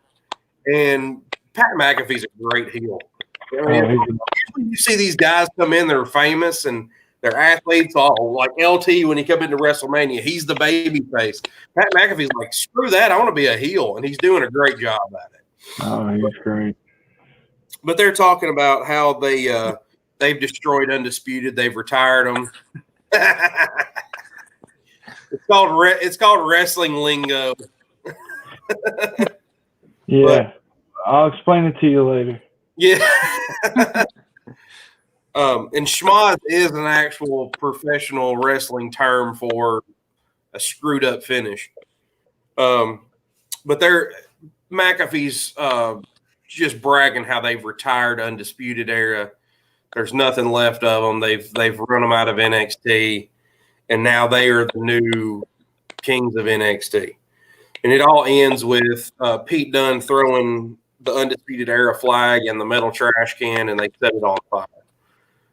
And Pat McAfee's a great heel. Usually you see these guys come in, they're famous and they're athletes, all like LT when he come into WrestleMania. He's the baby face. Pat McAfee's like, screw that, I want to be a heel, and he's doing a great job at it. Oh, he's great. But they're talking about how they've destroyed Undisputed, they've retired them. It's called wrestling lingo. Yeah, I'll explain it to you later. Yeah. And schmoz is an actual professional wrestling term for a screwed up finish. But McAfee's just bragging how they've retired Undisputed Era. There's nothing left of them. They've run them out of NXT, and now they are the new Kings of NXT. And it all ends with Pete Dunne throwing the Undisputed Era flag in the metal trash can, and they set it on fire.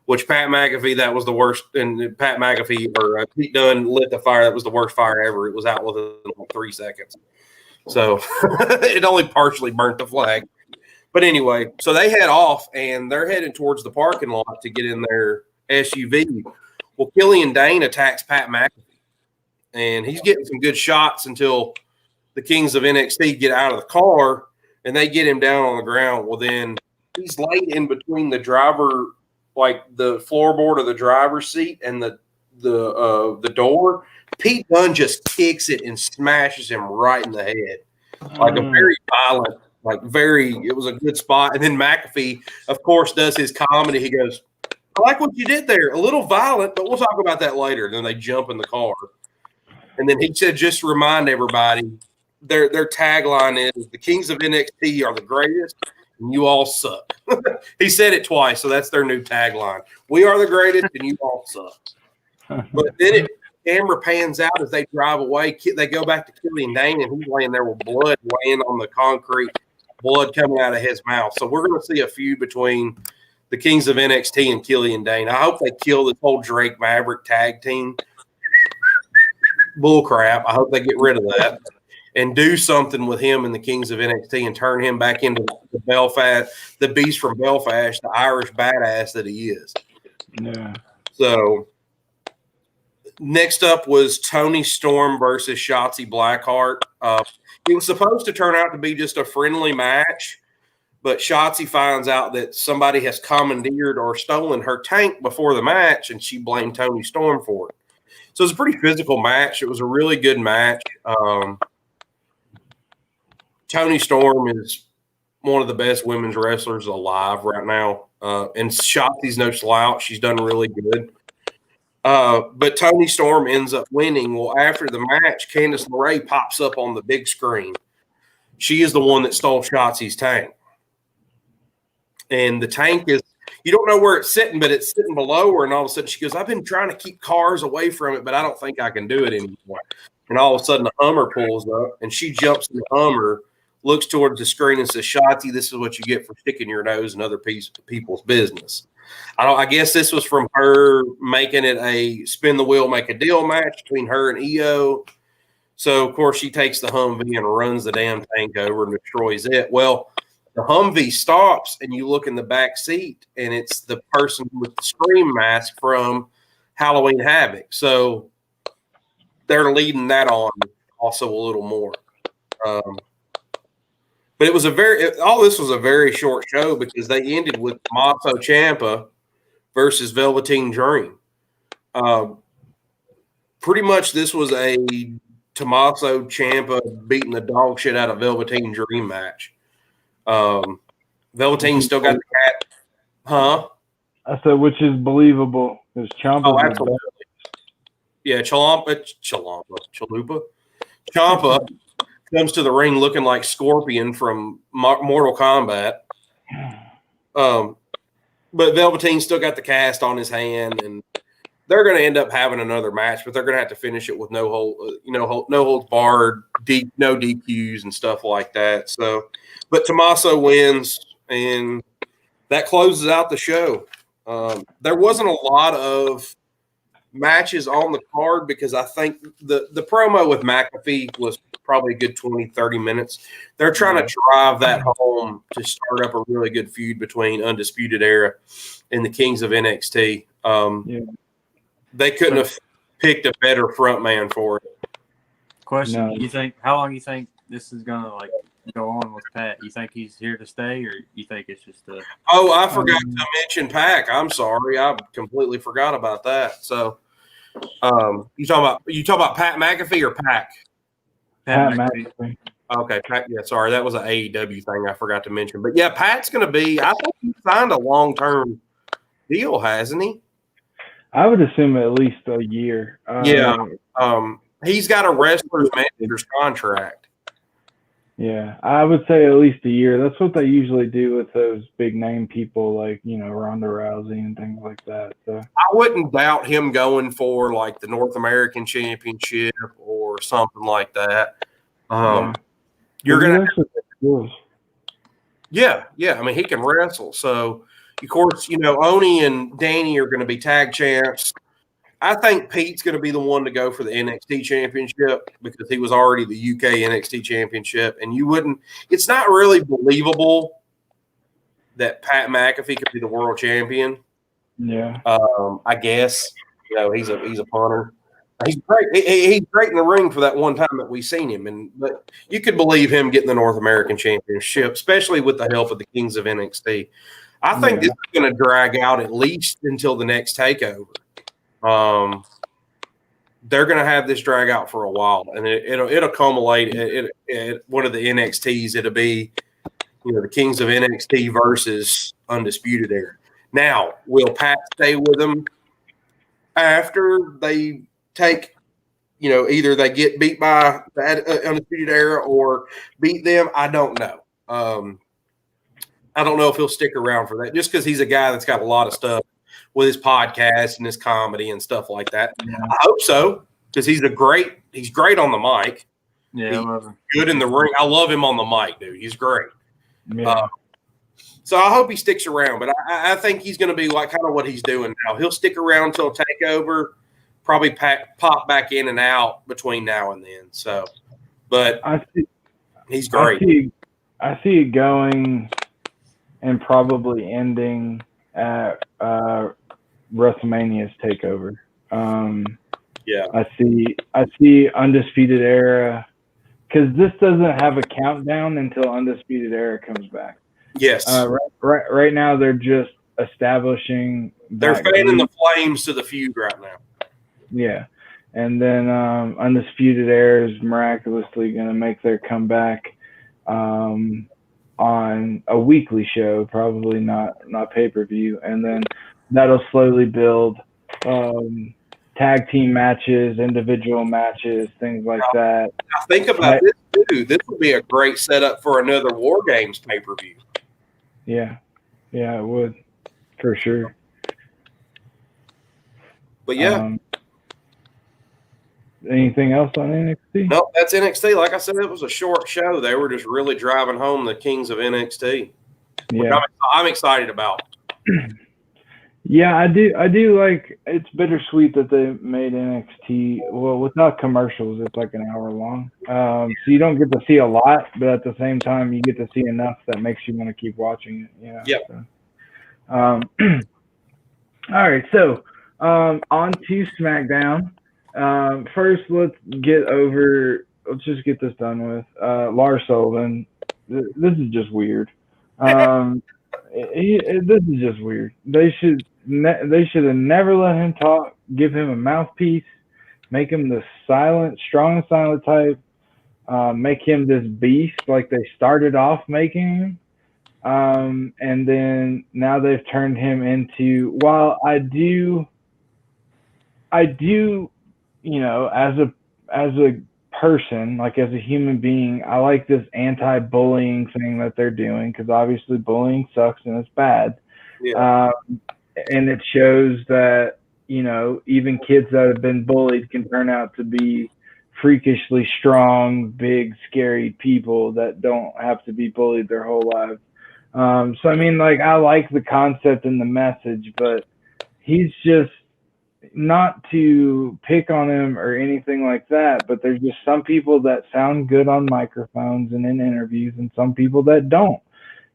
Which Pat McAfee, that was the worst. And Pete Dunne lit the fire. That was the worst fire ever. It was out within like 3 seconds. So it only partially burnt the flag. But anyway, so they head off, and they're heading towards the parking lot to get in their SUV. Well, Killian Dane attacks Pat McAfee, and he's getting some good shots until the Kings of NXT get out of the car, and they get him down on the ground. Well, then he's laid in between the driver, like the floorboard of the driver's seat and the door. Pete Dunne just kicks it and smashes him right in the head. Like a very violent, it was a good spot. And then McAfee, of course, does his comedy. He goes, "I like what you did there. A little violent, but we'll talk about that later." And then they jump in the car. And then he said, just to remind everybody, their tagline is, "The Kings of NXT are the greatest, and you all suck." He said it twice, so that's their new tagline. We are the greatest, and you all suck. But then camera pans out as they drive away. They go back to Killian Dane, and he's laying there with blood laying on the concrete, blood coming out of his mouth. So we're going to see a feud between the Kings of NXT and Killian Dane. I hope they kill this whole Drake Maverick tag team. Bull crap. I hope they get rid of that and do something with him and the Kings of NXT and turn him back into the beast from Belfast, the Irish badass that he is. Yeah. So next up was Toni Storm versus Shotzi Blackheart. It was supposed to turn out to be just a friendly match, but Shotzi finds out that somebody has commandeered or stolen her tank before the match, and she blamed Toni Storm for it. So it was a pretty physical match. It was a really good match. Toni Storm is one of the best women's wrestlers alive right now. And Shotzi's no slouch. She's done really good. But Toni Storm ends up winning. Well, after the match, Candice LeRae pops up on the big screen. She is the one that stole Shotzi's tank. And the tank is, you don't know where it's sitting, but it's sitting below her. And all of a sudden she goes, I've been trying to keep cars away from it, but I don't think I can do it anymore. And all of a sudden the Hummer pulls up and she jumps in the Hummer, looks towards the screen and says, Shotzi, this is what you get for sticking your nose in other people's business. I guess this was from her making it a spin the wheel, make a deal match between her and EO. So, of course, she takes the Humvee and runs the damn tank over and destroys it. Well, the Humvee stops and you look in the back seat and it's the person with the Scream mask from Halloween Havoc. So they're leading that on also a little more. But it was all this was a very short show because they ended with Tommaso Ciampa versus Velveteen Dream. Pretty much this was a Tommaso Ciampa beating the dog shit out of Velveteen Dream match. Velveteen still got the cat. Huh? I said, which is believable. Because Ciampa. Oh, absolutely. Yeah, Chalupa comes to the ring looking like Scorpion from Mortal Kombat. But Velveteen still got the cast on his hand, and they're going to end up having another match, but they're going to have to finish it with no holds barred, no DQs and stuff like that. So, but Tommaso wins, and that closes out the show. There wasn't a lot of matches on the card because I think the promo with McAfee was probably a good 20, 30 minutes. They're trying to drive that home to start up a really good feud between Undisputed Era and the Kings of NXT. They couldn't have picked a better front man for it. Question: You think how long you think this is gonna go on with Pat? You think he's here to stay, or you think it's just a? Oh, I forgot to mention Pac. I'm sorry, I completely forgot about that. So, you talking about Pat McAfee or Pac? Pat McAfee. Okay, Pat. Yeah, sorry, that was an AEW thing I forgot to mention. But yeah, Pat's going to be. I think he signed a long-term deal, hasn't he? I would assume at least a year. He's got a wrestler's manager's contract. Yeah, I would say at least a year. That's what they usually do with those big name people like, Ronda Rousey and things like that. So I wouldn't doubt him going for like the North American Championship or something like that. You're going to Yeah. I mean, he can wrestle. So, of course, Oni and Danny are going to be tag champs. I think Pete's going to be the one to go for the NXT championship because he was already the UK NXT championship. And it's not really believable that Pat McAfee could be the world champion. Yeah. I guess, he's a punter. He's great. He's great in the ring for that one time that we seen him. But you could believe him getting the North American championship, especially with the help of the Kings of NXT. I think this is going to drag out at least until the next takeover. They're going to have this drag out for a while, and it'll culminate at one of the NXTs. It'll be, the Kings of NXT versus Undisputed Era. Now, will Pat stay with them after they take, either they get beat by the Undisputed Era or beat them? I don't know. I don't know if he'll stick around for that, just because he's a guy that's got a lot of stuff with his podcast and his comedy and stuff like that. Yeah. I hope so, because he's great on the mic. Yeah, I love him. Good in the ring. I love him on the mic, dude. He's great. Yeah. So I hope he sticks around, but I think he's going to be like kind of what he's doing now. He'll stick around until Takeover, probably pop back in and out between now and then. So, but he's great. I see it going and probably ending at WrestleMania's Takeover. Yeah, I see Undisputed Era, because this doesn't have a countdown until Undisputed Era comes back. Yes. Right now they're just establishing. They're fanning the flames to the feud right now. Yeah, and then Undisputed Era is miraculously going to make their comeback on a weekly show, probably not pay-per-view, and then that'll slowly build tag team matches, individual matches, things like that. Now think about this too. This would be a great setup for another War Games pay-per-view. Yeah, it would, for sure. But yeah. Anything else on NXT? No, that's NXT. Like I said, it was a short show. They were just really driving home the kings of NXT. Yeah, I'm excited about. Yeah, I do like. It's bittersweet that they made NXT. Well, without commercials, it's like an hour long. So you don't get to see a lot, but at the same time, you get to see enough that makes you want to keep watching it. Yeah. Yep. So, all right. So on to SmackDown. First, let's just get this done with. Lars Sullivan. This is just weird. This is just weird. They should have never let him talk. Give him a mouthpiece. Make him the strong and silent type. Make him this beast like they started off making him. And then now they've turned him into. While I do, as a person, like as a human being, I like this anti-bullying thing that they're doing, because obviously bullying sucks and it's bad. Yeah. And it shows that, even kids that have been bullied can turn out to be freakishly strong, big, scary people that don't have to be bullied their whole lives. So, I mean, like, I like the concept and the message, but he's just, not to pick on him or anything like that, but there's just some people that sound good on microphones and in interviews, and some people that don't.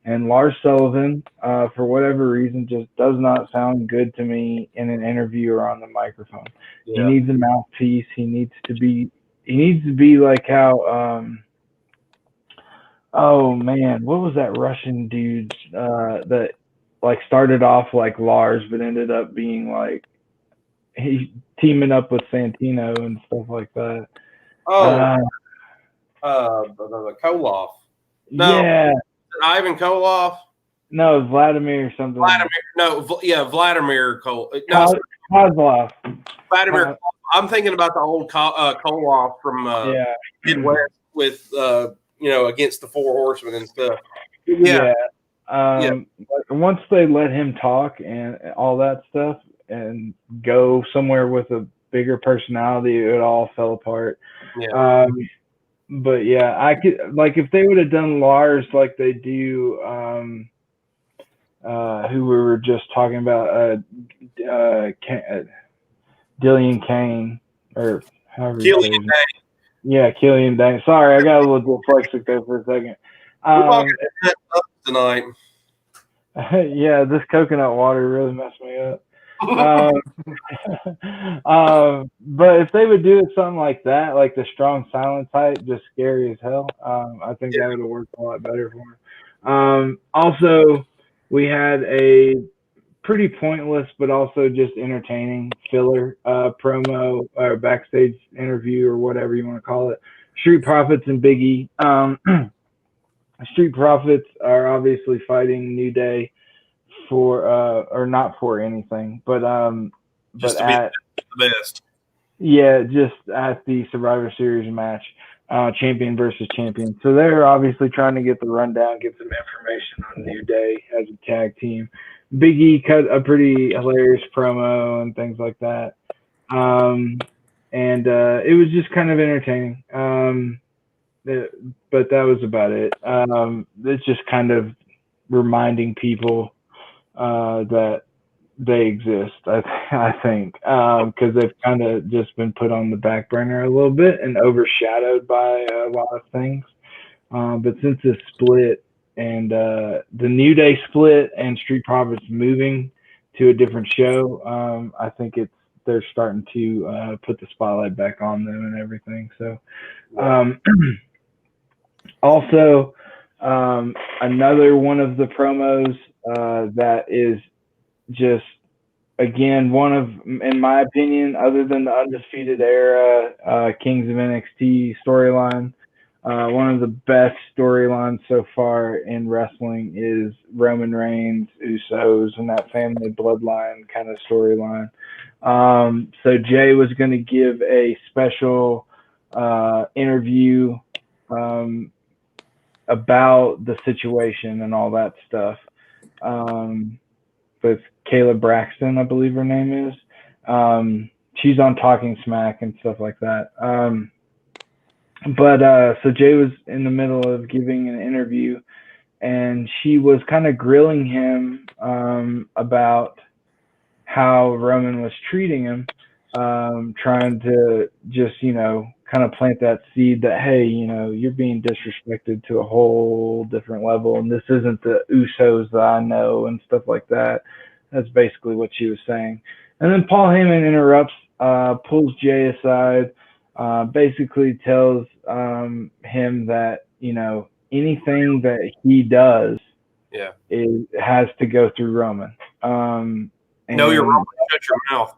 And Lars Sullivan, for whatever reason, just does not sound good to me in an interview or on the microphone. Yeah. He needs a mouthpiece. He needs to be like how oh man, what was that Russian dude that like started off like Lars but ended up being like he's teaming up with Santino and stuff like that. The Koloff. No, yeah. Ivan Koloff. No, Vladimir or something. Vladimir Kozlov. Vladimir. I'm thinking about the old Koloff from Midwest with against the Four Horsemen and stuff. Yeah. Once they let him talk and all that stuff and go somewhere with a bigger personality, it all fell apart. Yeah. But yeah, I could like if they would have done Lars like they do who we were just talking about, Dillian Kane or however Killian Dane. Yeah, Killian Dane. Sorry, I got a little dyslexic there for a second. Tonight. Yeah, this coconut water really messed me up. But if they would do it something like that, like the strong silent type, just scary as hell, I think that would have worked a lot better for him. Also, we had a pretty pointless but also just entertaining filler promo or backstage interview or whatever you want to call it. Street Profits and Big E. Street Profits are obviously fighting New Day for or not for anything, but just to at be the best. Yeah, just at the Survivor Series match, champion versus champion. So they're obviously trying to get the rundown, get some information on New Day as a tag team. Big E cut a pretty hilarious promo and things like that. And it was just kind of entertaining. But that was about it. It's just kind of reminding people that they exist. I think because they've kind of just been put on the back burner a little bit and overshadowed by a lot of things. But since this split and the New Day split and Street Profits moving to a different show, I think they're starting to put the spotlight back on them and everything. So also another one of the promos that is just again one of, in my opinion, other than the Undisputed Era Kings of NXT storyline, one of the best storylines so far in wrestling is Roman Reigns, Usos, and that family bloodline kind of storyline. So Jay was going to give a special interview about the situation and all that stuff with Kayla Braxton, I believe her name is. She's on Talking Smack and stuff like that. So Jay was in the middle of giving an interview, and she was kind of grilling him about how Roman was treating him, trying to just, kind of plant that seed that, hey, you're being disrespected to a whole different level, and this isn't the Usos that I know and stuff like that. That's basically what she was saying. And then Paul Heyman interrupts, pulls Jay aside, basically tells him that, anything that he does has to go through Roman. No, you're wrong. Shut your mouth.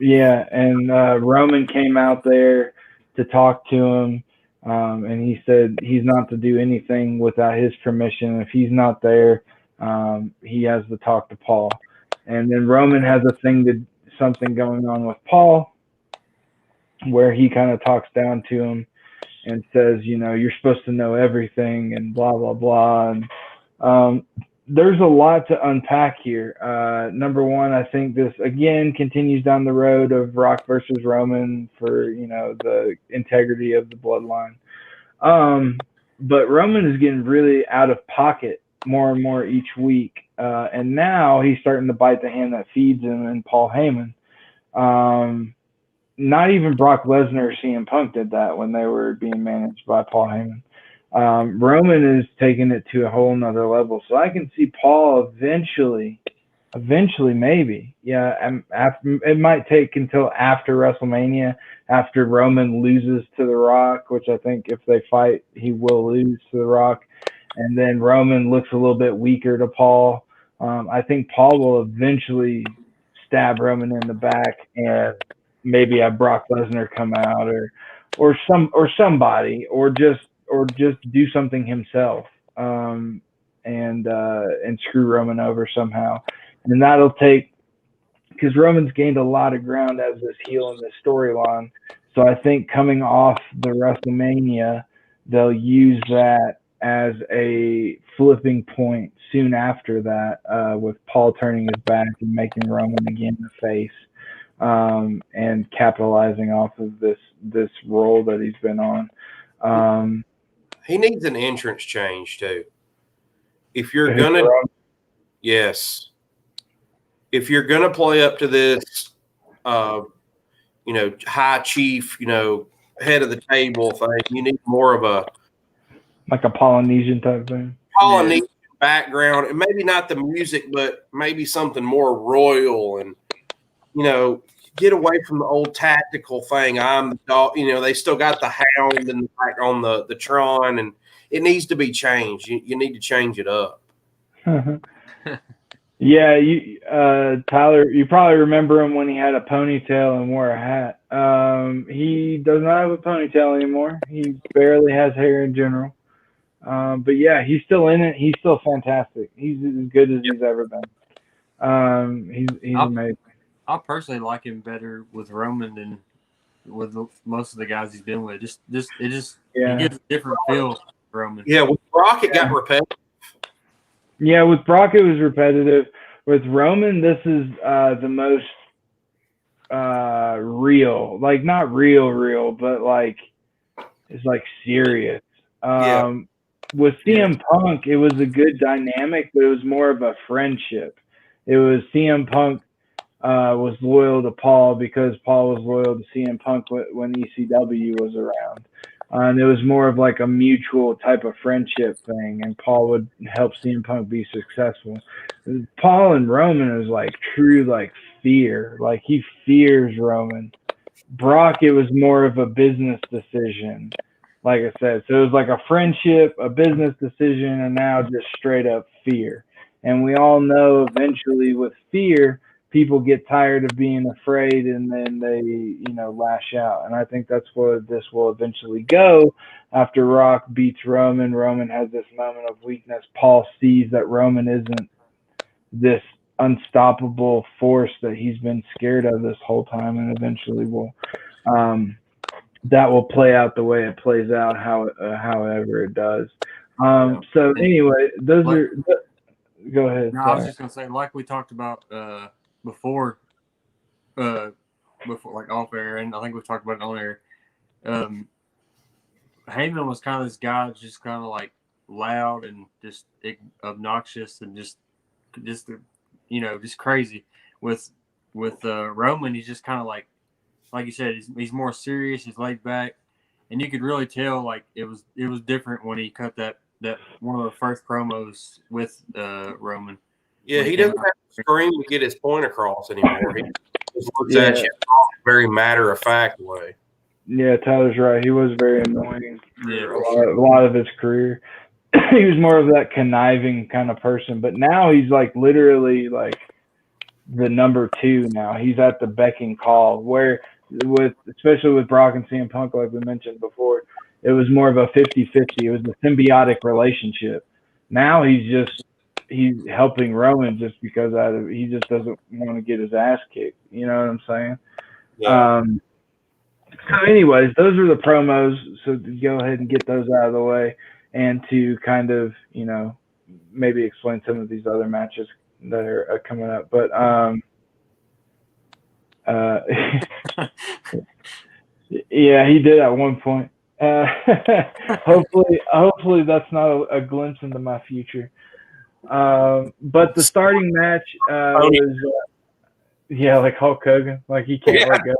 Yeah, and Roman came out there to talk to him, and he said he's not to do anything without his permission. If he's not there, he has to talk to Paul. And then Roman has something going on with Paul, where he kind of talks down to him and says, you're supposed to know everything and blah, blah, blah. And there's a lot to unpack here. Number one, I think this, again, continues down the road of Rock versus Roman for, the integrity of the bloodline. But Roman is getting really out of pocket more and more each week. And now he's starting to bite the hand that feeds him and Paul Heyman. Not even Brock Lesnar or CM Punk did that when they were being managed by Paul Heyman. Roman is taking it to a whole nother level. So I can see Paul eventually maybe. Yeah, it might take until after WrestleMania, after Roman loses to The Rock, which I think if they fight, he will lose to The Rock. And then Roman looks a little bit weaker to Paul. I think Paul will eventually stab Roman in the back and maybe have Brock Lesnar come out or somebody or just do something himself and screw Roman over somehow. And that'll take, because Roman's gained a lot of ground as this heel in this storyline. So I think coming off the WrestleMania, they'll use that as a flipping point soon after that, with Paul turning his back and making Roman again the face, and capitalizing off of this role that he's been on. He needs an entrance change too. If you're gonna, yes, if you're gonna play up to this, high chief, head of the table thing, you need more of a like a Polynesian type thing. Polynesian background, and maybe not the music, but maybe something more royal, and get away from the old tactical thing. I'm the dog. They still got the hound and back on the Tron, and it needs to be changed. You need to change it up. Yeah, Tyler, you probably remember him when he had a ponytail and wore a hat. He does not have a ponytail anymore. He barely has hair in general. But yeah, he's still in it. He's still fantastic. He's as good as he's ever been. He's amazing. I personally like him better with Roman than with most of the guys he's been with. It gives a different feel for Roman. Yeah, with Brock it got repetitive. Yeah, with Brock it was repetitive. With Roman, this is the most real. Like not real, but like it's like serious. With CM Punk, it was a good dynamic, but it was more of a friendship. It was CM Punk was loyal to Paul because Paul was loyal to CM Punk when ECW was around. And it was more of like a mutual type of friendship thing, and Paul would help CM Punk be successful. Paul and Roman is like true like fear. Like he fears Roman. Brock, it was more of a business decision, like I said. So it was like a friendship, a business decision, and now just straight up fear. And we all know eventually with fear, people get tired of being afraid and then they, lash out. And I think that's where this will eventually go after Rock beats Roman. Roman has this moment of weakness. Paul sees that Roman isn't this unstoppable force that he's been scared of this whole time, and eventually that will play out the way it plays out, however it does. So anyway, those are. Go ahead. No, I was just gonna say, like we talked about before, like off air, and I think we've talked about it on air. Heyman was kind of this guy, just kind of like loud and just obnoxious and just crazy. With Roman, he's just kind of like you said, he's more serious, he's laid back, and you could really tell like it was different when he cut that one of the first promos with Roman. Yeah, he doesn't have to scream to get his point across anymore. He just looks at you in a very matter of fact way. Yeah, Tyler's right. He was very annoying for a lot of his career. He was more of that conniving kind of person, but now he's like literally like the number 2 now. He's at the beck and call, where especially with Brock and CM Punk, like we mentioned before, it was more of a 50-50. It was a symbiotic relationship. Now he's helping Roman just because he just doesn't want to get his ass kicked. You know what I'm saying? Yeah. So anyways, those are the promos. So to go ahead and get those out of the way, and to kind of, maybe explain some of these other matches that are coming up. But yeah, he did at one point. Hopefully that's not a glimpse into my future. But the starting match was like Hulk Hogan, like he can't let go.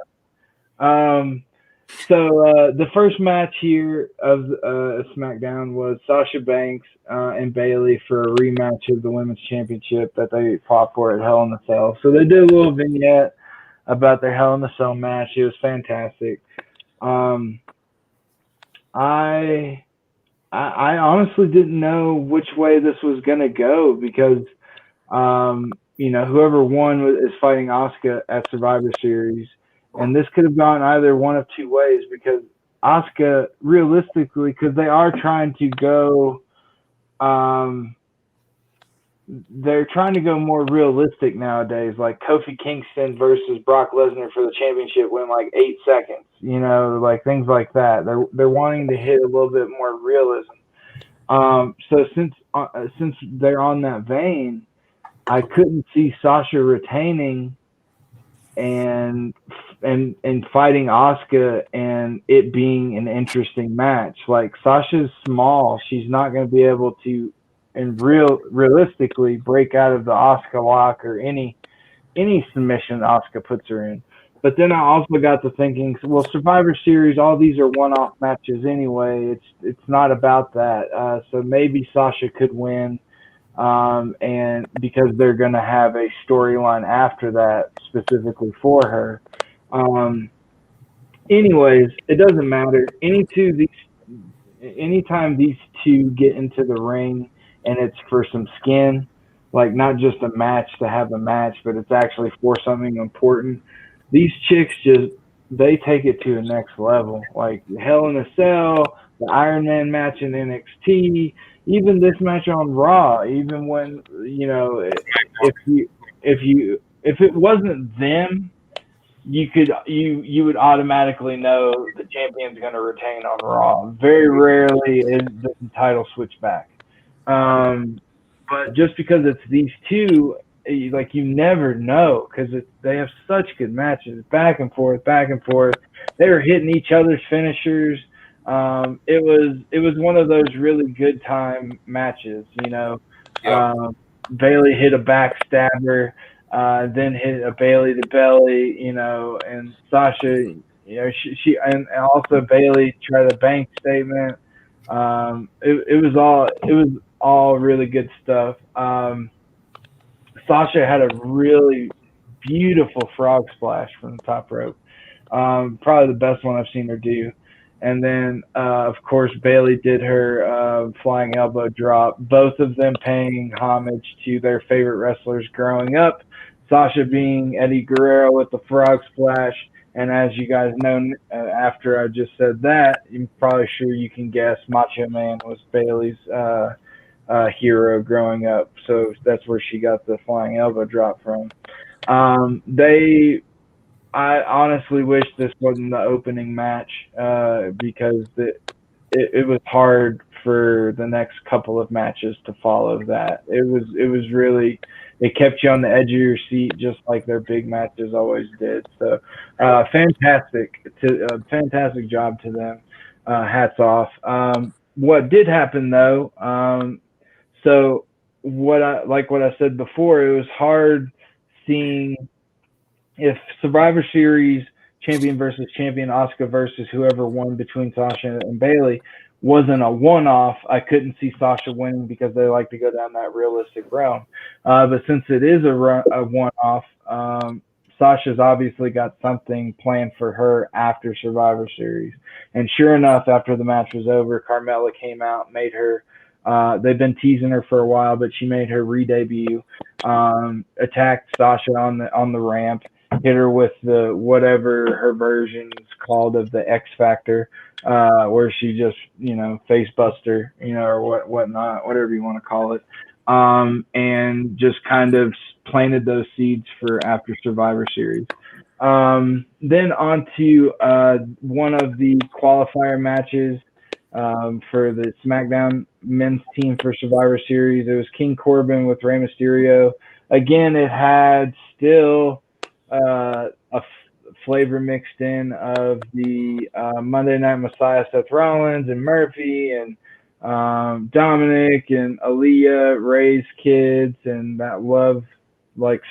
So the first match here of SmackDown was Sasha Banks and Bayley for a rematch of the Women's Championship that they fought for at Hell in a Cell. So they did a little vignette about their Hell in a Cell match. It was fantastic. I honestly didn't know which way this was gonna go because whoever won is fighting Asuka at Survivor Series. And this could have gone either one of two ways because Asuka, realistically, because they are trying to go, they're trying to go more realistic nowadays. Like Kofi Kingston versus Brock Lesnar for the championship went like 8 seconds. Like things like that. They're wanting to hit a little bit more realism. So since they're on that vein, I couldn't see Sasha retaining and fighting Asuka and it being an interesting match. Like Sasha's small, she's not going to be able to, and realistically, break out of the Asuka lock or any submission Asuka puts her in. But then I also got to thinking, well, Survivor Series, all these are one-off matches anyway. It's not about that. So maybe Sasha could win. And because they're going to have a storyline after that specifically for her. Anyways, it doesn't matter. Anytime these two get into the ring and it's for some skin, like not just a match to have a match, but it's actually for something important, these chicks they take it to the next level. Like Hell in a Cell, the Iron Man match in NXT, even this match on Raw, even when, if it wasn't them, you would automatically know the champion's going to retain on Raw. Very rarely is the title switch back. But just because it's these two, like you never know because they have such good matches, back and forth. They were hitting each other's finishers. It was one of those really good time matches, Yeah. Bailey hit a backstabber, then hit a Bailey to belly, and Sasha, she and also Bailey tried a bank statement. It was all really good stuff. Sasha had a really beautiful frog splash from the top rope. Probably the best one I've seen her do. And then, of course, Bailey did her flying elbow drop, both of them paying homage to their favorite wrestlers growing up. Sasha being Eddie Guerrero with the frog splash. And as you guys know, after I just said that, you're probably sure you can guess Macho Man was Bailey's hero growing up. So that's where she got the flying elbow drop from. I honestly wish this wasn't the opening match because it was hard for the next couple of matches to follow that. It was really, it kept you on the edge of your seat just like their big matches always did. So fantastic job to them. Hats off. What did happen though? So what I said before, it was hard seeing if Survivor Series champion versus champion, Asuka versus whoever won between Sasha and Bailey, wasn't a one-off. I couldn't see Sasha winning because they like to go down that realistic route. But since it is a one-off, Sasha's obviously got something planned for her after Survivor Series. And sure enough, after the match was over, Carmella came out, made her. They've been teasing her for a while, but she made her re-debut. Attacked Sasha on the ramp. Hit her with the whatever her version's called of the X Factor, where she just face buster, or whatnot, whatever you want to call it, and just kind of planted those seeds for after Survivor Series. Then on to one of the qualifier matches for the SmackDown men's team for Survivor Series. It was King Corbin with Rey Mysterio. Again, it had still a flavor mixed in of the Monday Night Messiah, Seth Rollins and Murphy and Dominic and Aaliyah, Ray's kids, and that love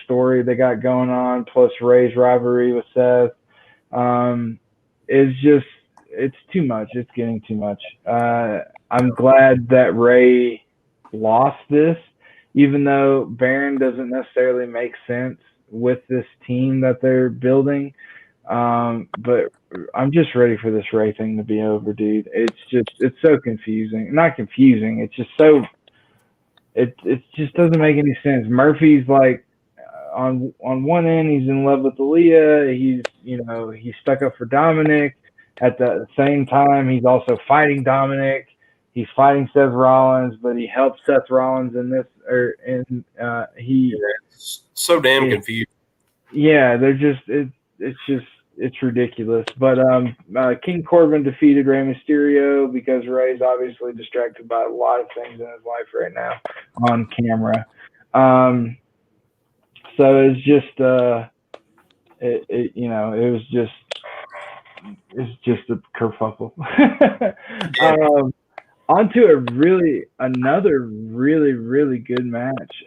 story they got going on, plus Ray's rivalry with Seth. It's too much. It's getting too much. I'm glad that Ray lost this, even though Baron doesn't necessarily make sense with this team that they're building. But I'm just ready for this Ray thing to be over, dude. It's so confusing. Not confusing. It's just so, it just doesn't make any sense. Murphy's on one end, he's in love with Aaliyah. He's stuck up for Dominic. At the same time, he's also fighting Dominic. He's fighting Seth Rollins, but he helps Seth Rollins in this, it's so damn confused. Yeah, it's ridiculous. But King Corbin defeated Rey Mysterio because Rey's obviously distracted by a lot of things in his life right now on camera. So it's just it's just a kerfuffle. On to another really good match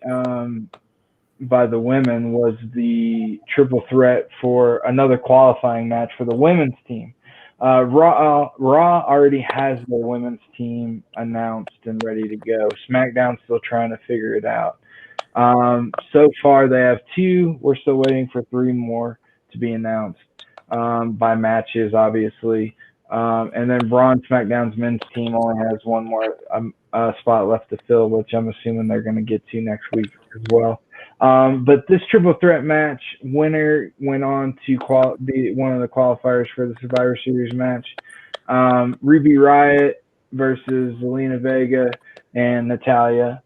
by the women was the triple threat for another qualifying match for the women's team. Raw already has their women's team announced and ready to go. SmackDown's still trying to figure it out. So far they have 2. We're still waiting for 3 more to be announced by matches, obviously. And then Raw and SmackDown's men's team only has 1 more spot left to fill, which I'm assuming they're going to get to next week as well. But this triple threat match, winner went on to be one of the qualifiers for the Survivor Series match. Ruby Riott versus Zelina Vega and Natalya.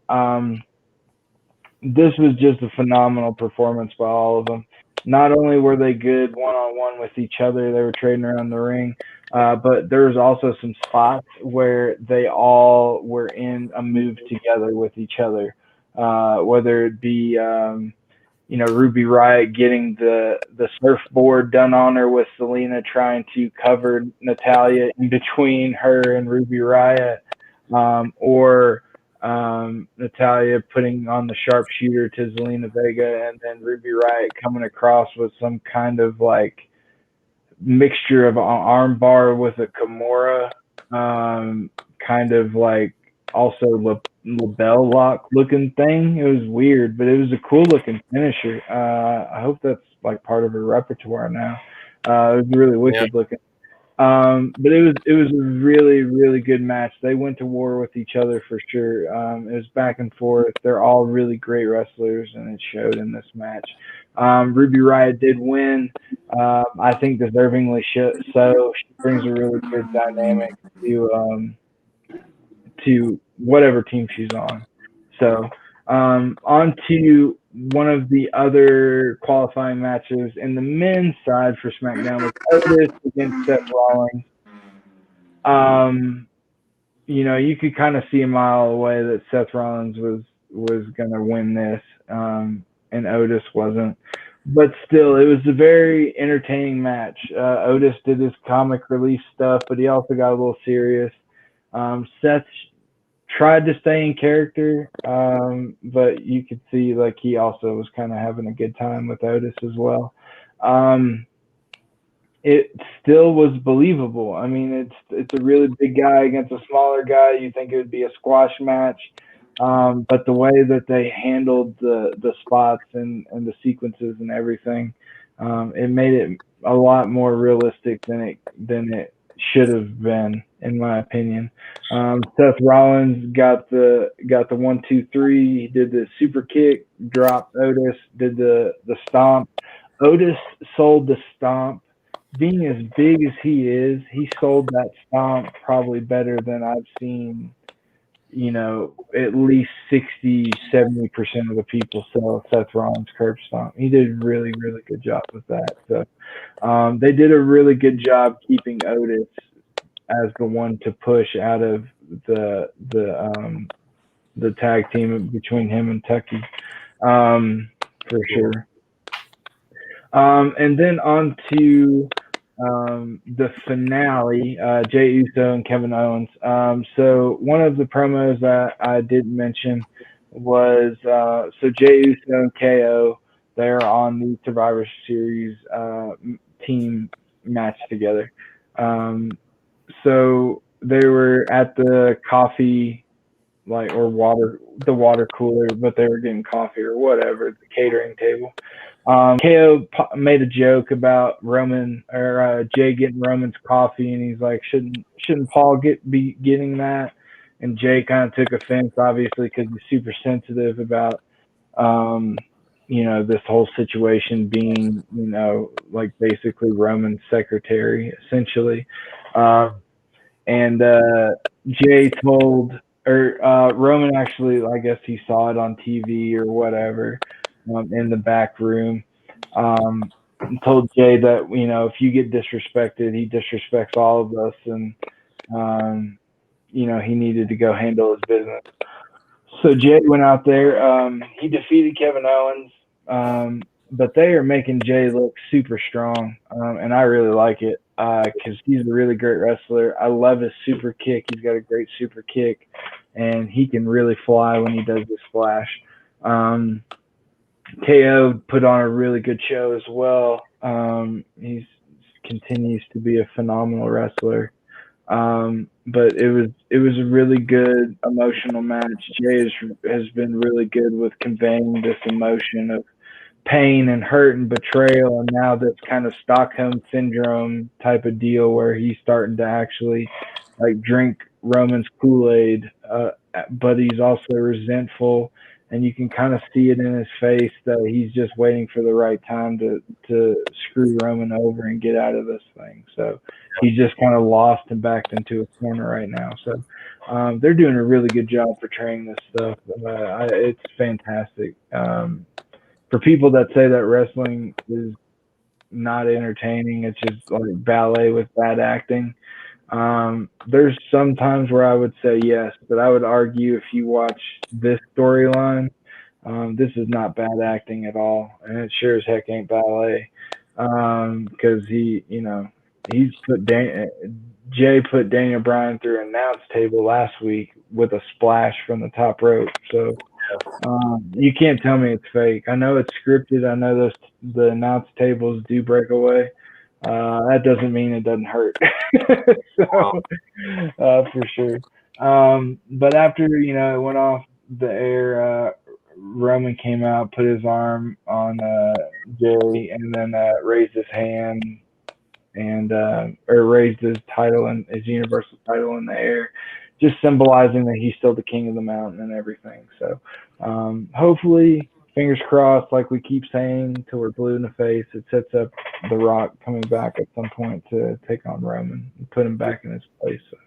This was just a phenomenal performance by all of them. Not only were they good one-on-one with each other, they were trading around the ring, but there was also some spots where they all were in a move together with each other, whether it be Ruby Riott getting the surfboard done on her with Zelina trying to cover Natalya in between her and Ruby Riott, or Natalia putting on the sharpshooter to Zelina Vega, and then Ruby Riott coming across with some kind of like mixture of an arm bar with a Kimura, kind of like also label lock looking thing. It was weird, but it was a cool looking finisher. I hope that's like part of her repertoire now. It was really wicked looking. But it was a really, really good match. They went to war with each other for sure. It was back and forth. They're all really great wrestlers, and it showed in this match. Ruby Riott did win. I think deservingly so. She brings a really good dynamic to whatever team she's on. So on to one of the other qualifying matches in the men's side for SmackDown was Otis against Seth Rollins. You could kind of see a mile away that Seth Rollins was going to win this, and Otis wasn't. But still, it was a very entertaining match. Otis did his comic relief stuff, but he also got a little serious. Seth tried to stay in character, but you could see like he also was kind of having a good time with Otis as well. It still was believable. I mean, it's a really big guy against a smaller guy. You think it would be a squash match, but the way that they handled the spots and the sequences and everything, it made it a lot more realistic than it should have been, in my opinion. Seth Rollins got the 1-2-3. He did the super kick, dropped Otis, did the stomp. Otis sold the stomp. Being as big as he is, he sold that stomp probably better than I've seen, at least 60-70% of the people sell Seth Rollins' curb stomp. He did a really, really good job with that. So they did a really good job keeping Otis as the one to push out of the tag team between him and Tucky, for sure. And then on to the finale, Jey Uso and Kevin Owens. So one of the promos that I did mention was so Jey Uso and KO, they're on the Survivor Series team match together. So they were at the coffee, or the water cooler, but they were getting coffee or whatever, the catering table. KO made a joke about Roman or Jay getting Roman's coffee, and he's like, shouldn't Paul be getting that? And Jay kind of took offense, obviously, because he's super sensitive about this whole situation being like basically Roman's secretary essentially. And Jay told, or Roman actually, I guess he saw it on TV or whatever, in the back room, told Jay that, if you get disrespected, he disrespects all of us, and, he needed to go handle his business. So Jay went out there. He defeated Kevin Owens, but they are making Jay look super strong, and I really like it because he's a really great wrestler. I love his super kick. He's got a great super kick, and he can really fly when he does the splash. KO put on a really good show as well. He continues to be a phenomenal wrestler. But it was a really good emotional match. Jay has been really good with conveying this emotion of pain and hurt and betrayal, and now this kind of Stockholm syndrome type of deal where he's starting to actually drink Roman's Kool-Aid, but he's also resentful, and you can kind of see it in his face that he's just waiting for the right time to screw Roman over and get out of this thing. So he's just kind of lost and backed into a corner right now. So they're doing a really good job portraying this stuff. It's fantastic. For people that say that wrestling is not entertaining, it's just like ballet with bad acting. There's some times where I would say yes, but I would argue if you watch this storyline, this is not bad acting at all, and it sure as heck ain't ballet. Because he's put Jay put Daniel Bryan through an announce table last week with a splash from the top rope. So you can't tell me it's fake. I know it's scripted. I know the announce tables do break away. That doesn't mean it doesn't hurt. So, for sure. But after, it went off the air, Roman came out, put his arm on Jay, and then raised his hand and or raised his title and his universal title in the air, just symbolizing that he's still the king of the mountain and everything. So hopefully, fingers crossed, like we keep saying till we're blue in the face, it sets up The Rock coming back at some point to take on Roman and put him back in his place. So,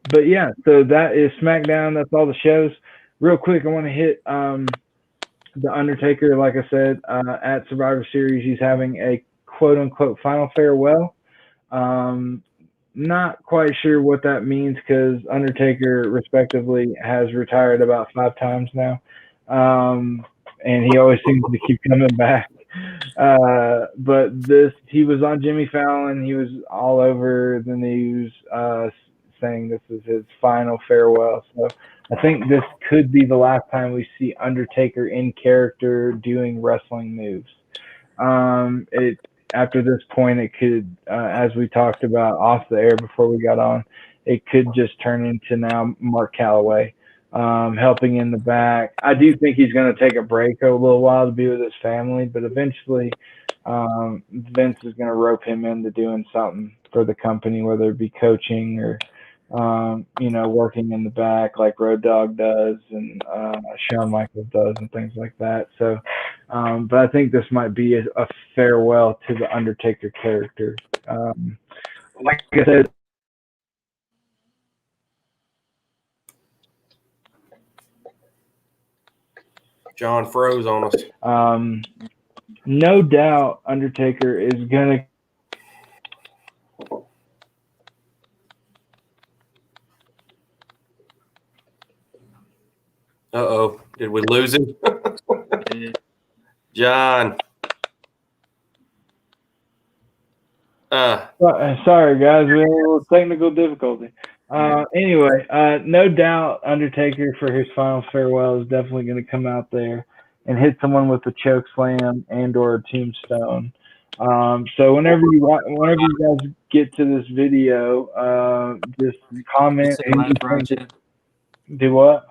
but yeah, so that is SmackDown. That's all the shows. Real quick, I want to hit the Undertaker. Like I said, at Survivor Series, he's having a quote-unquote final farewell. Not quite sure what that means because Undertaker, respectively, has retired about 5 times now. And he always seems to keep coming back. But he was on Jimmy Fallon. He was all over the news saying this is his final farewell. So I think this could be the last time we see Undertaker in character doing wrestling moves. After this point, it could, as we talked about off the air before we got on, it could just turn into now Mark Calloway helping in the back. I do think he's going to take a break a little while to be with his family, but eventually Vince is going to rope him into doing something for the company, whether it be coaching or, working in the back like Road Dogg does and Shawn Michaels does and things like that. So, but I think this might be a farewell to the Undertaker character. Like I said, John froze on us. No doubt Undertaker is going to Uh-oh. Did we lose him? John. Sorry, guys. We had a little technical difficulty. Anyway, no doubt Undertaker for his final farewell is definitely going to come out there and hit someone with a chokeslam and or a tombstone. So whenever you guys get to this video, just comment. Do what?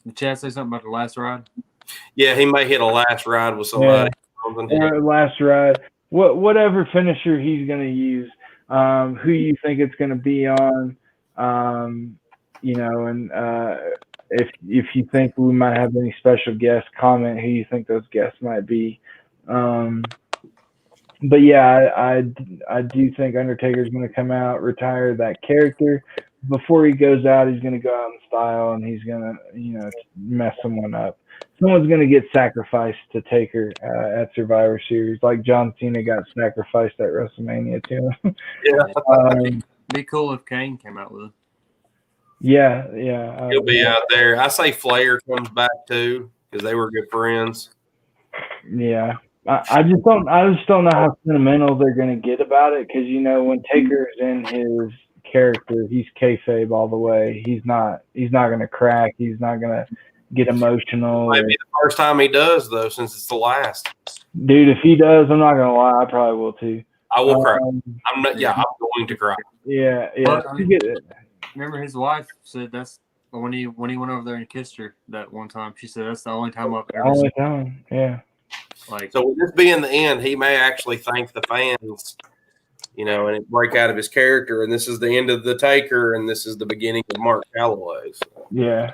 Did Chad say something about the last ride? Yeah, he may hit a last ride with somebody. Yeah. Or last ride. Whatever finisher he's going to use. Who you think it's going to be on, and if you think we might have any special guests, comment who you think those guests might be. But yeah, I do think Undertaker's going to come out, retire that character. Before he goes out, he's going to go out in style and he's going to, mess someone up. Someone's going to get sacrificed to Taker at Survivor Series, like John Cena got sacrificed at WrestleMania too. Yeah, be cool if Kane came out with it. Yeah. He'll be out there. I say Flair comes back too because they were good friends. Yeah, I just don't know how sentimental they're going to get about it because when Taker's in his character, he's kayfabe all the way. He's not going to crack. He's not going to get emotional. Maybe the first time he does though, since it's the last. Dude, if he does, I'm not gonna lie, I probably will too. I will cry. I'm going to cry. Yeah. But, remember his wife said that's when he went over there and kissed her that one time. She said that's the only time I've ever seen. Time, yeah. So with this being the end, he may actually thank the fans, and it break out of his character, and this is the end of the Taker, and this is the beginning of Mark Calloway. So. Yeah.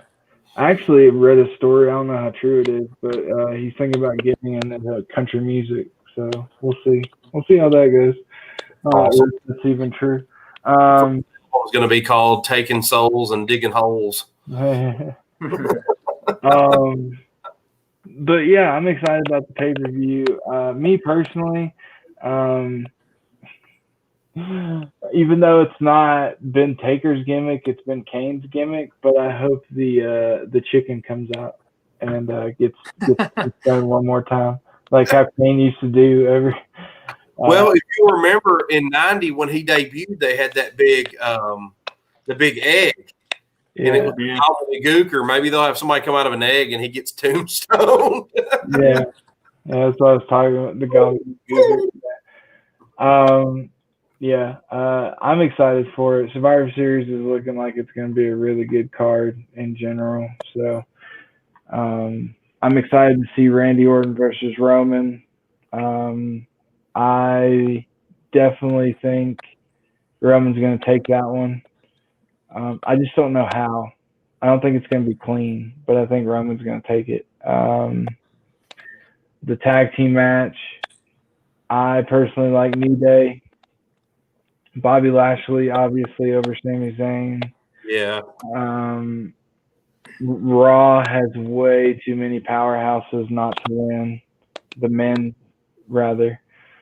I actually read a story. I don't know how true it is, but he's thinking about getting into country music. So we'll see. We'll see how that goes. If that's even true. It's going to be called Taking Souls and Digging Holes. But yeah, I'm excited about the pay-per-view. Me personally, even though it's not been Taker's gimmick, it's been Kane's gimmick. But I hope the chicken comes out and gets done one more time, like how Kane used to do Well, if you remember in '90 when he debuted, they had that big, the big egg, and it was probably Gooker. Maybe they'll have somebody come out of an egg and he gets Tombstone. Yeah, that's what I was talking about. The Gooker. I'm excited for it. Survivor Series is looking like it's going to be a really good card in general. So I'm excited to see Randy Orton versus Roman. I definitely think Roman's going to take that one. I just don't know how. I don't think it's going to be clean, but I think Roman's going to take it. The tag team match, I personally like New Day. Bobby Lashley, obviously, over Sami Zayn. Yeah. Raw has way too many powerhouses not to win. The men, rather.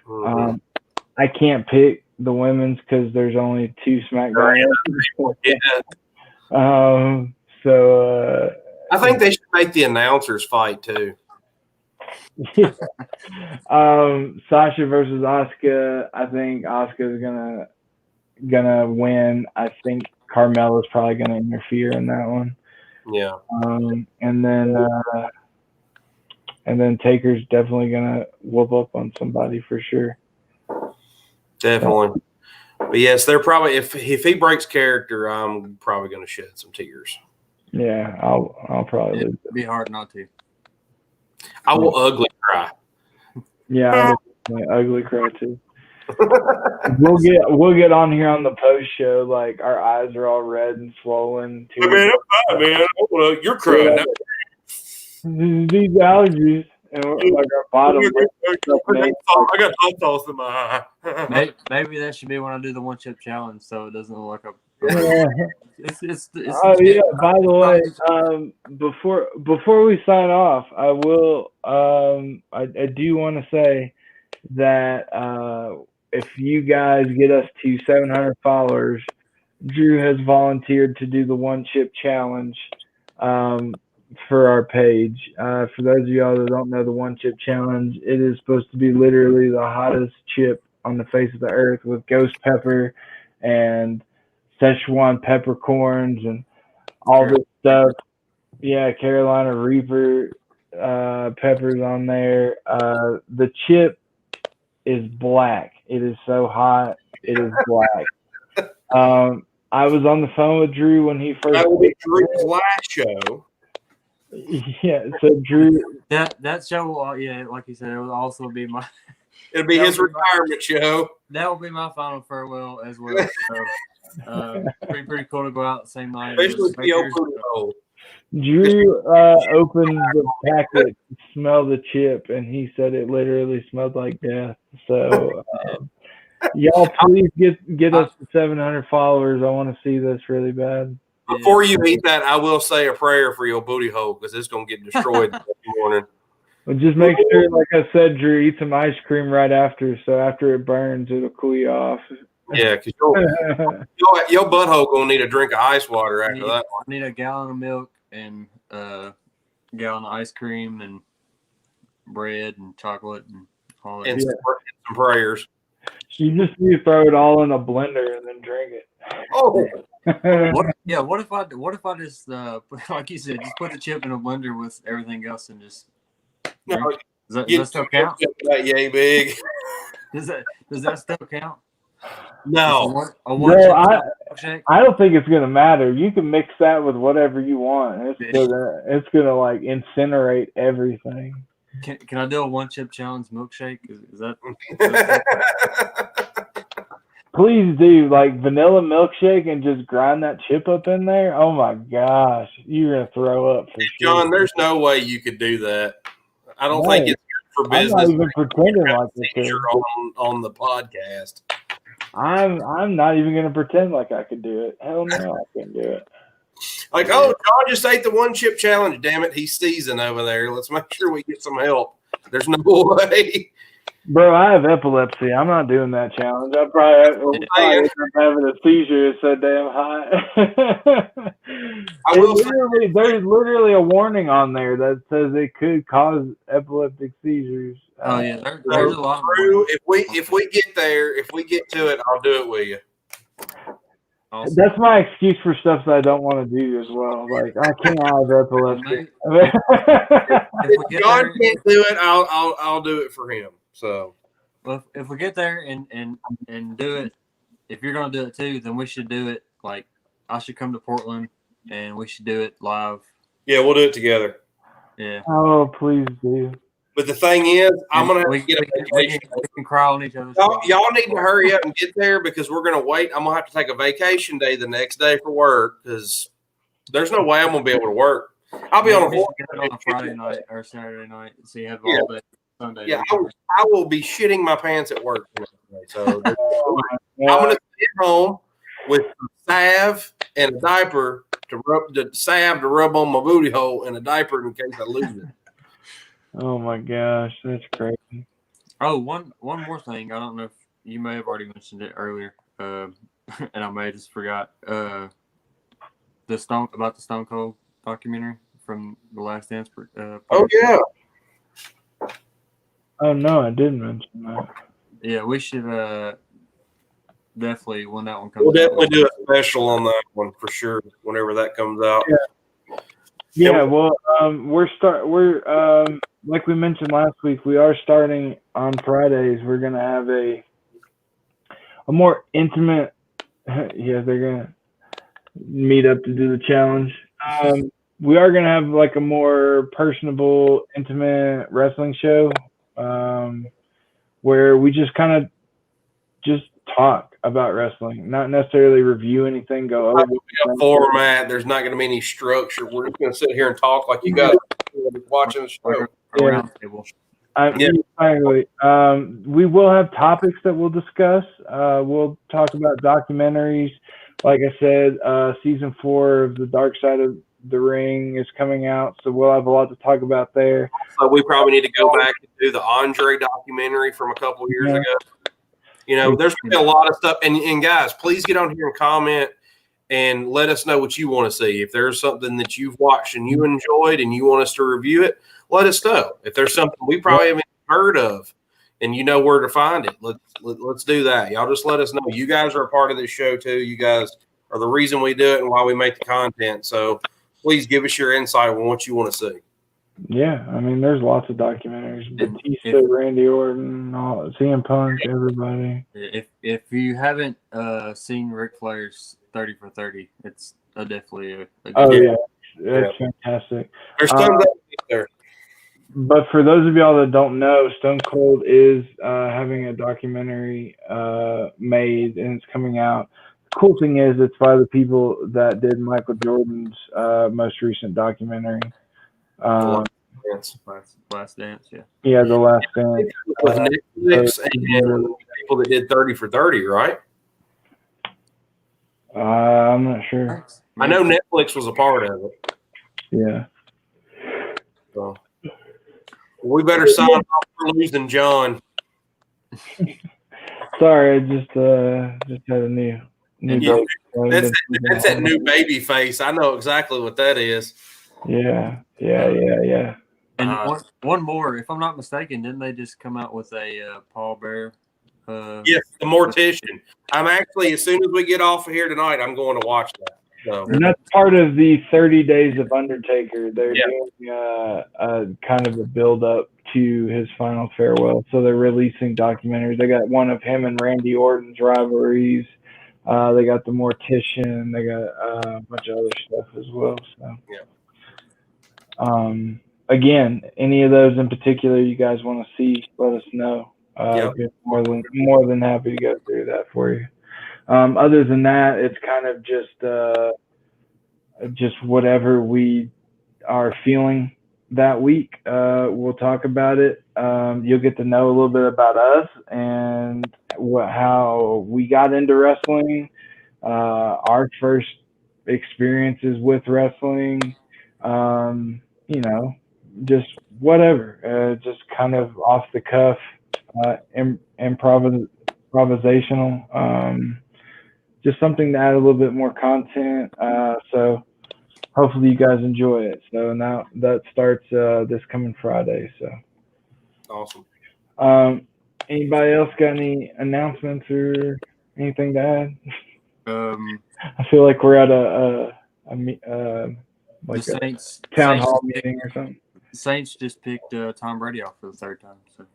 Mm-hmm. I can't pick the women's because there's only 2 SmackDown. I think they should make the announcers fight too. Sasha versus Asuka. I think Asuka's gonna win. I think Carmella's probably gonna interfere in that one. Yeah. And then Taker's definitely gonna whoop up on somebody for sure. Definitely. But yes, they're probably if he breaks character, I'm probably gonna shed some tears. Yeah, I'll probably lose. It'd be hard not to. I will ugly cry. Yeah, my ugly cry too. We'll get on here on the post show like our eyes are all red and swollen. Man, I'm fine, man. You're crying. These allergies and like our bottom lip. I got hot sauce in my eye. Maybe that should be when I do the 1-chip challenge, so it doesn't look like a. It's by the way, before we sign off, I will I do want to say that if you guys get us to 700 followers, Drew has volunteered to do the 1-chip challenge for our page. For those of y'all that don't know the 1-chip challenge, it is supposed to be literally the hottest chip on the face of the earth with ghost pepper and Szechuan peppercorns and all this stuff. Yeah, Carolina Reaper peppers on there. The chip is black. It is so hot. It is black. I was on the phone with Drew when he first. That will be Drew's last show. Yeah, so Drew. That show will, like you said, it will also be my. It'll be his retirement show. That will be my final farewell as well. So, pretty cool to go out the same night. Drew opened the packet, smelled the chip, and he said it literally smelled like death. So, y'all, please get us to 700 followers. I want to see this really bad. Before you eat that, I will say a prayer for your booty hole because it's going to get destroyed this morning. Well, just make sure, like I said, Drew, eat some ice cream right after. So after it burns, it'll cool you off. Yeah, because your butthole going to need a drink of ice water after that one. I need a gallon of milk and a gallon of ice cream and bread and chocolate and all that. And some prayers. You just need to throw it all in a blender and then drink it. Oh. What if I just like you said, just put the chip in a blender with everything else and just drink? Does that still count? That yay big. Does that still count? No. I don't think it's gonna matter. You can mix that with whatever you want. It's gonna like incinerate everything. Can I do a 1-chip challenge milkshake? Is that? Please do, like vanilla milkshake and just grind that chip up in there. Oh my gosh, you're gonna throw up for sure. John, there's no way you could do that. I don't think it's good for business. I'm not even pretending like it is on the podcast. I'm not even gonna pretend like I could do it. Hell no, I can't do it. Like, John just ate the 1-chip challenge. Damn it, he's seasoned over there. Let's make sure we get some help. There's no way. Bro, I have epilepsy. I'm not doing that challenge. I probably end up having a seizure. It's so damn hot. There's literally a warning on there that says it could cause epileptic seizures. Oh yeah, there's a lot. If we get to it, I'll do it with you. Awesome. That's my excuse for stuff that I don't want to do as well. Like I can't have epilepsy. If John can't do it, I'll do it for him. So, well, if we get there and do it, if you're gonna do it too, then we should do it. Like I should come to Portland and we should do it live. Yeah, we'll do it together. Yeah. Oh, please do. But the thing is, I'm gonna have to get a vacation. We can cry on each other. Y'all need to hurry up and get there because we're gonna wait. I'm gonna have to take a vacation day the next day for work because there's no way I'm gonna be able to work. I'll be on a Friday night or Saturday night, so you have all day Sunday. Yeah, I will be shitting my pants at work. So I'm gonna sit home with some salve and a diaper to rub on my booty hole and a diaper in case I lose it. Oh my gosh, that's crazy. Oh, one more thing. I don't know if you may have already mentioned it earlier, and I may have just forgot. The Stone Cold documentary from the Last Dance. Oh yeah. Oh no, I didn't mention that. Yeah, we should definitely when that one comes. We'll definitely do a special on that one for sure. Whenever that comes out. Yeah. Well, we're like we mentioned last week, we are starting on Fridays. We're gonna have a more intimate. Yeah, they're gonna meet up to do the challenge. We are gonna have like a more personable, intimate wrestling show, where we just kind of just talk about wrestling, not necessarily review anything. Go over a format. There's not gonna be any structure. We're just gonna sit here and talk like you guys watching the show. Exactly. We will have topics that we'll discuss. We'll talk about documentaries. Like I said, season 4 of The Dark Side of the Ring is coming out, so we'll have a lot to talk about there. So we probably need to go back and do the Andre documentary from a couple of years ago. You know, there's been a lot of stuff. And guys, please get on here and comment and let us know what you want to see. If there's something that you've watched and you enjoyed and you want us to review it, let us know. If there's something we probably haven't heard of and you know where to find it, let's do that. Y'all just let us know. You guys are a part of this show too. You guys are the reason we do it and why we make the content. So please give us your insight on what you want to see. Yeah, I mean, there's lots of documentaries. Batista, Randy Orton, CM Punk, everybody. If you haven't seen Ric Flair's 30 for 30, it's definitely a good it's fantastic. There's tons there. But for those of y'all that don't know, Stone Cold is having a documentary made, and it's coming out. The cool thing is it's by the people that did Michael Jordan's most recent documentary. Last Dance, yeah. Yeah, The Last Dance. With Netflix and people that did 30 for 30, right? I'm not sure. I know Netflix was a part of it. Yeah. So we better sign off for losing John. Sorry, I just had a new that's that new baby face. I know exactly what that is. Yeah. And one more, if I'm not mistaken, didn't they just come out with a Paul Bear? Yes, the Mortician. I'm actually, as soon as we get off of here tonight, I'm going to watch that. So. And that's part of the 30 Days of Undertaker. They're doing a kind of a build up to his final farewell. So they're releasing documentaries. They got one of him and Randy Orton's rivalries. They got the Mortician. They got a bunch of other stuff as well. So. Again, any of those in particular you guys want to see, let us know. More than happy to go through that for you. Other than that, it's kind of just whatever we are feeling that week. We'll talk about it. You'll get to know a little bit about us and how we got into wrestling, our first experiences with wrestling, just whatever, just kind of off the cuff improvisational. Just something to add a little bit more content. So hopefully you guys enjoy it. So now that starts this coming Friday. So Awesome. Anybody else got any announcements or anything to add? I feel like we're at a Saints, town hall meeting or something. The Saints just picked Tom Brady off for the third time. So.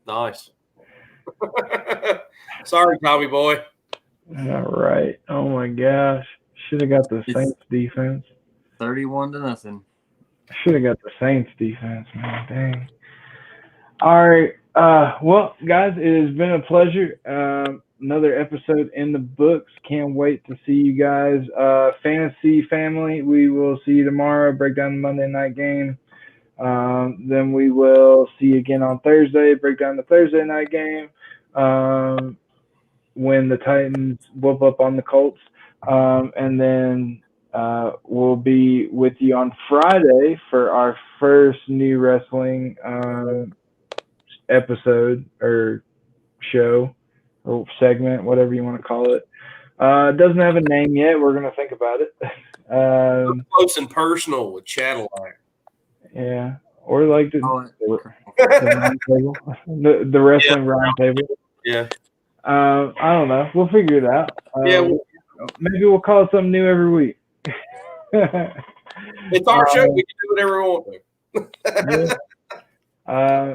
Nice. Sorry, Tommy boy. All right. Oh my gosh. Should have got the Saints defense. 31-0. Should have got the Saints defense, man. Dang. All right. Well, guys, it has been a pleasure. Another episode in the books. Can't wait to see you guys. Fantasy family, we will see you tomorrow. Break down the Monday night game. Then we will see you again on Thursday. Break down the Thursday night game. When the Titans whoop up on the Colts. And then we'll be with you on Friday for our first new wrestling episode or show or segment, whatever you want to call it. It doesn't have a name yet. We're going to think about it. Close and personal with Chatterline. Yeah. Or like the round table. The wrestling round table. Yeah. I don't know. We'll figure it out. Maybe we'll call it something new every week. It's our show. We can do whatever we want to.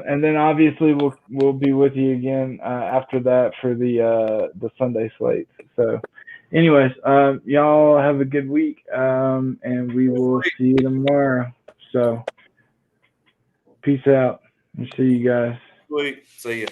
And then obviously we'll be with you again after that for the Sunday slate. So, anyways, y'all have a good week, and we will see you tomorrow. So, peace out and see you guys. Sweet. See you.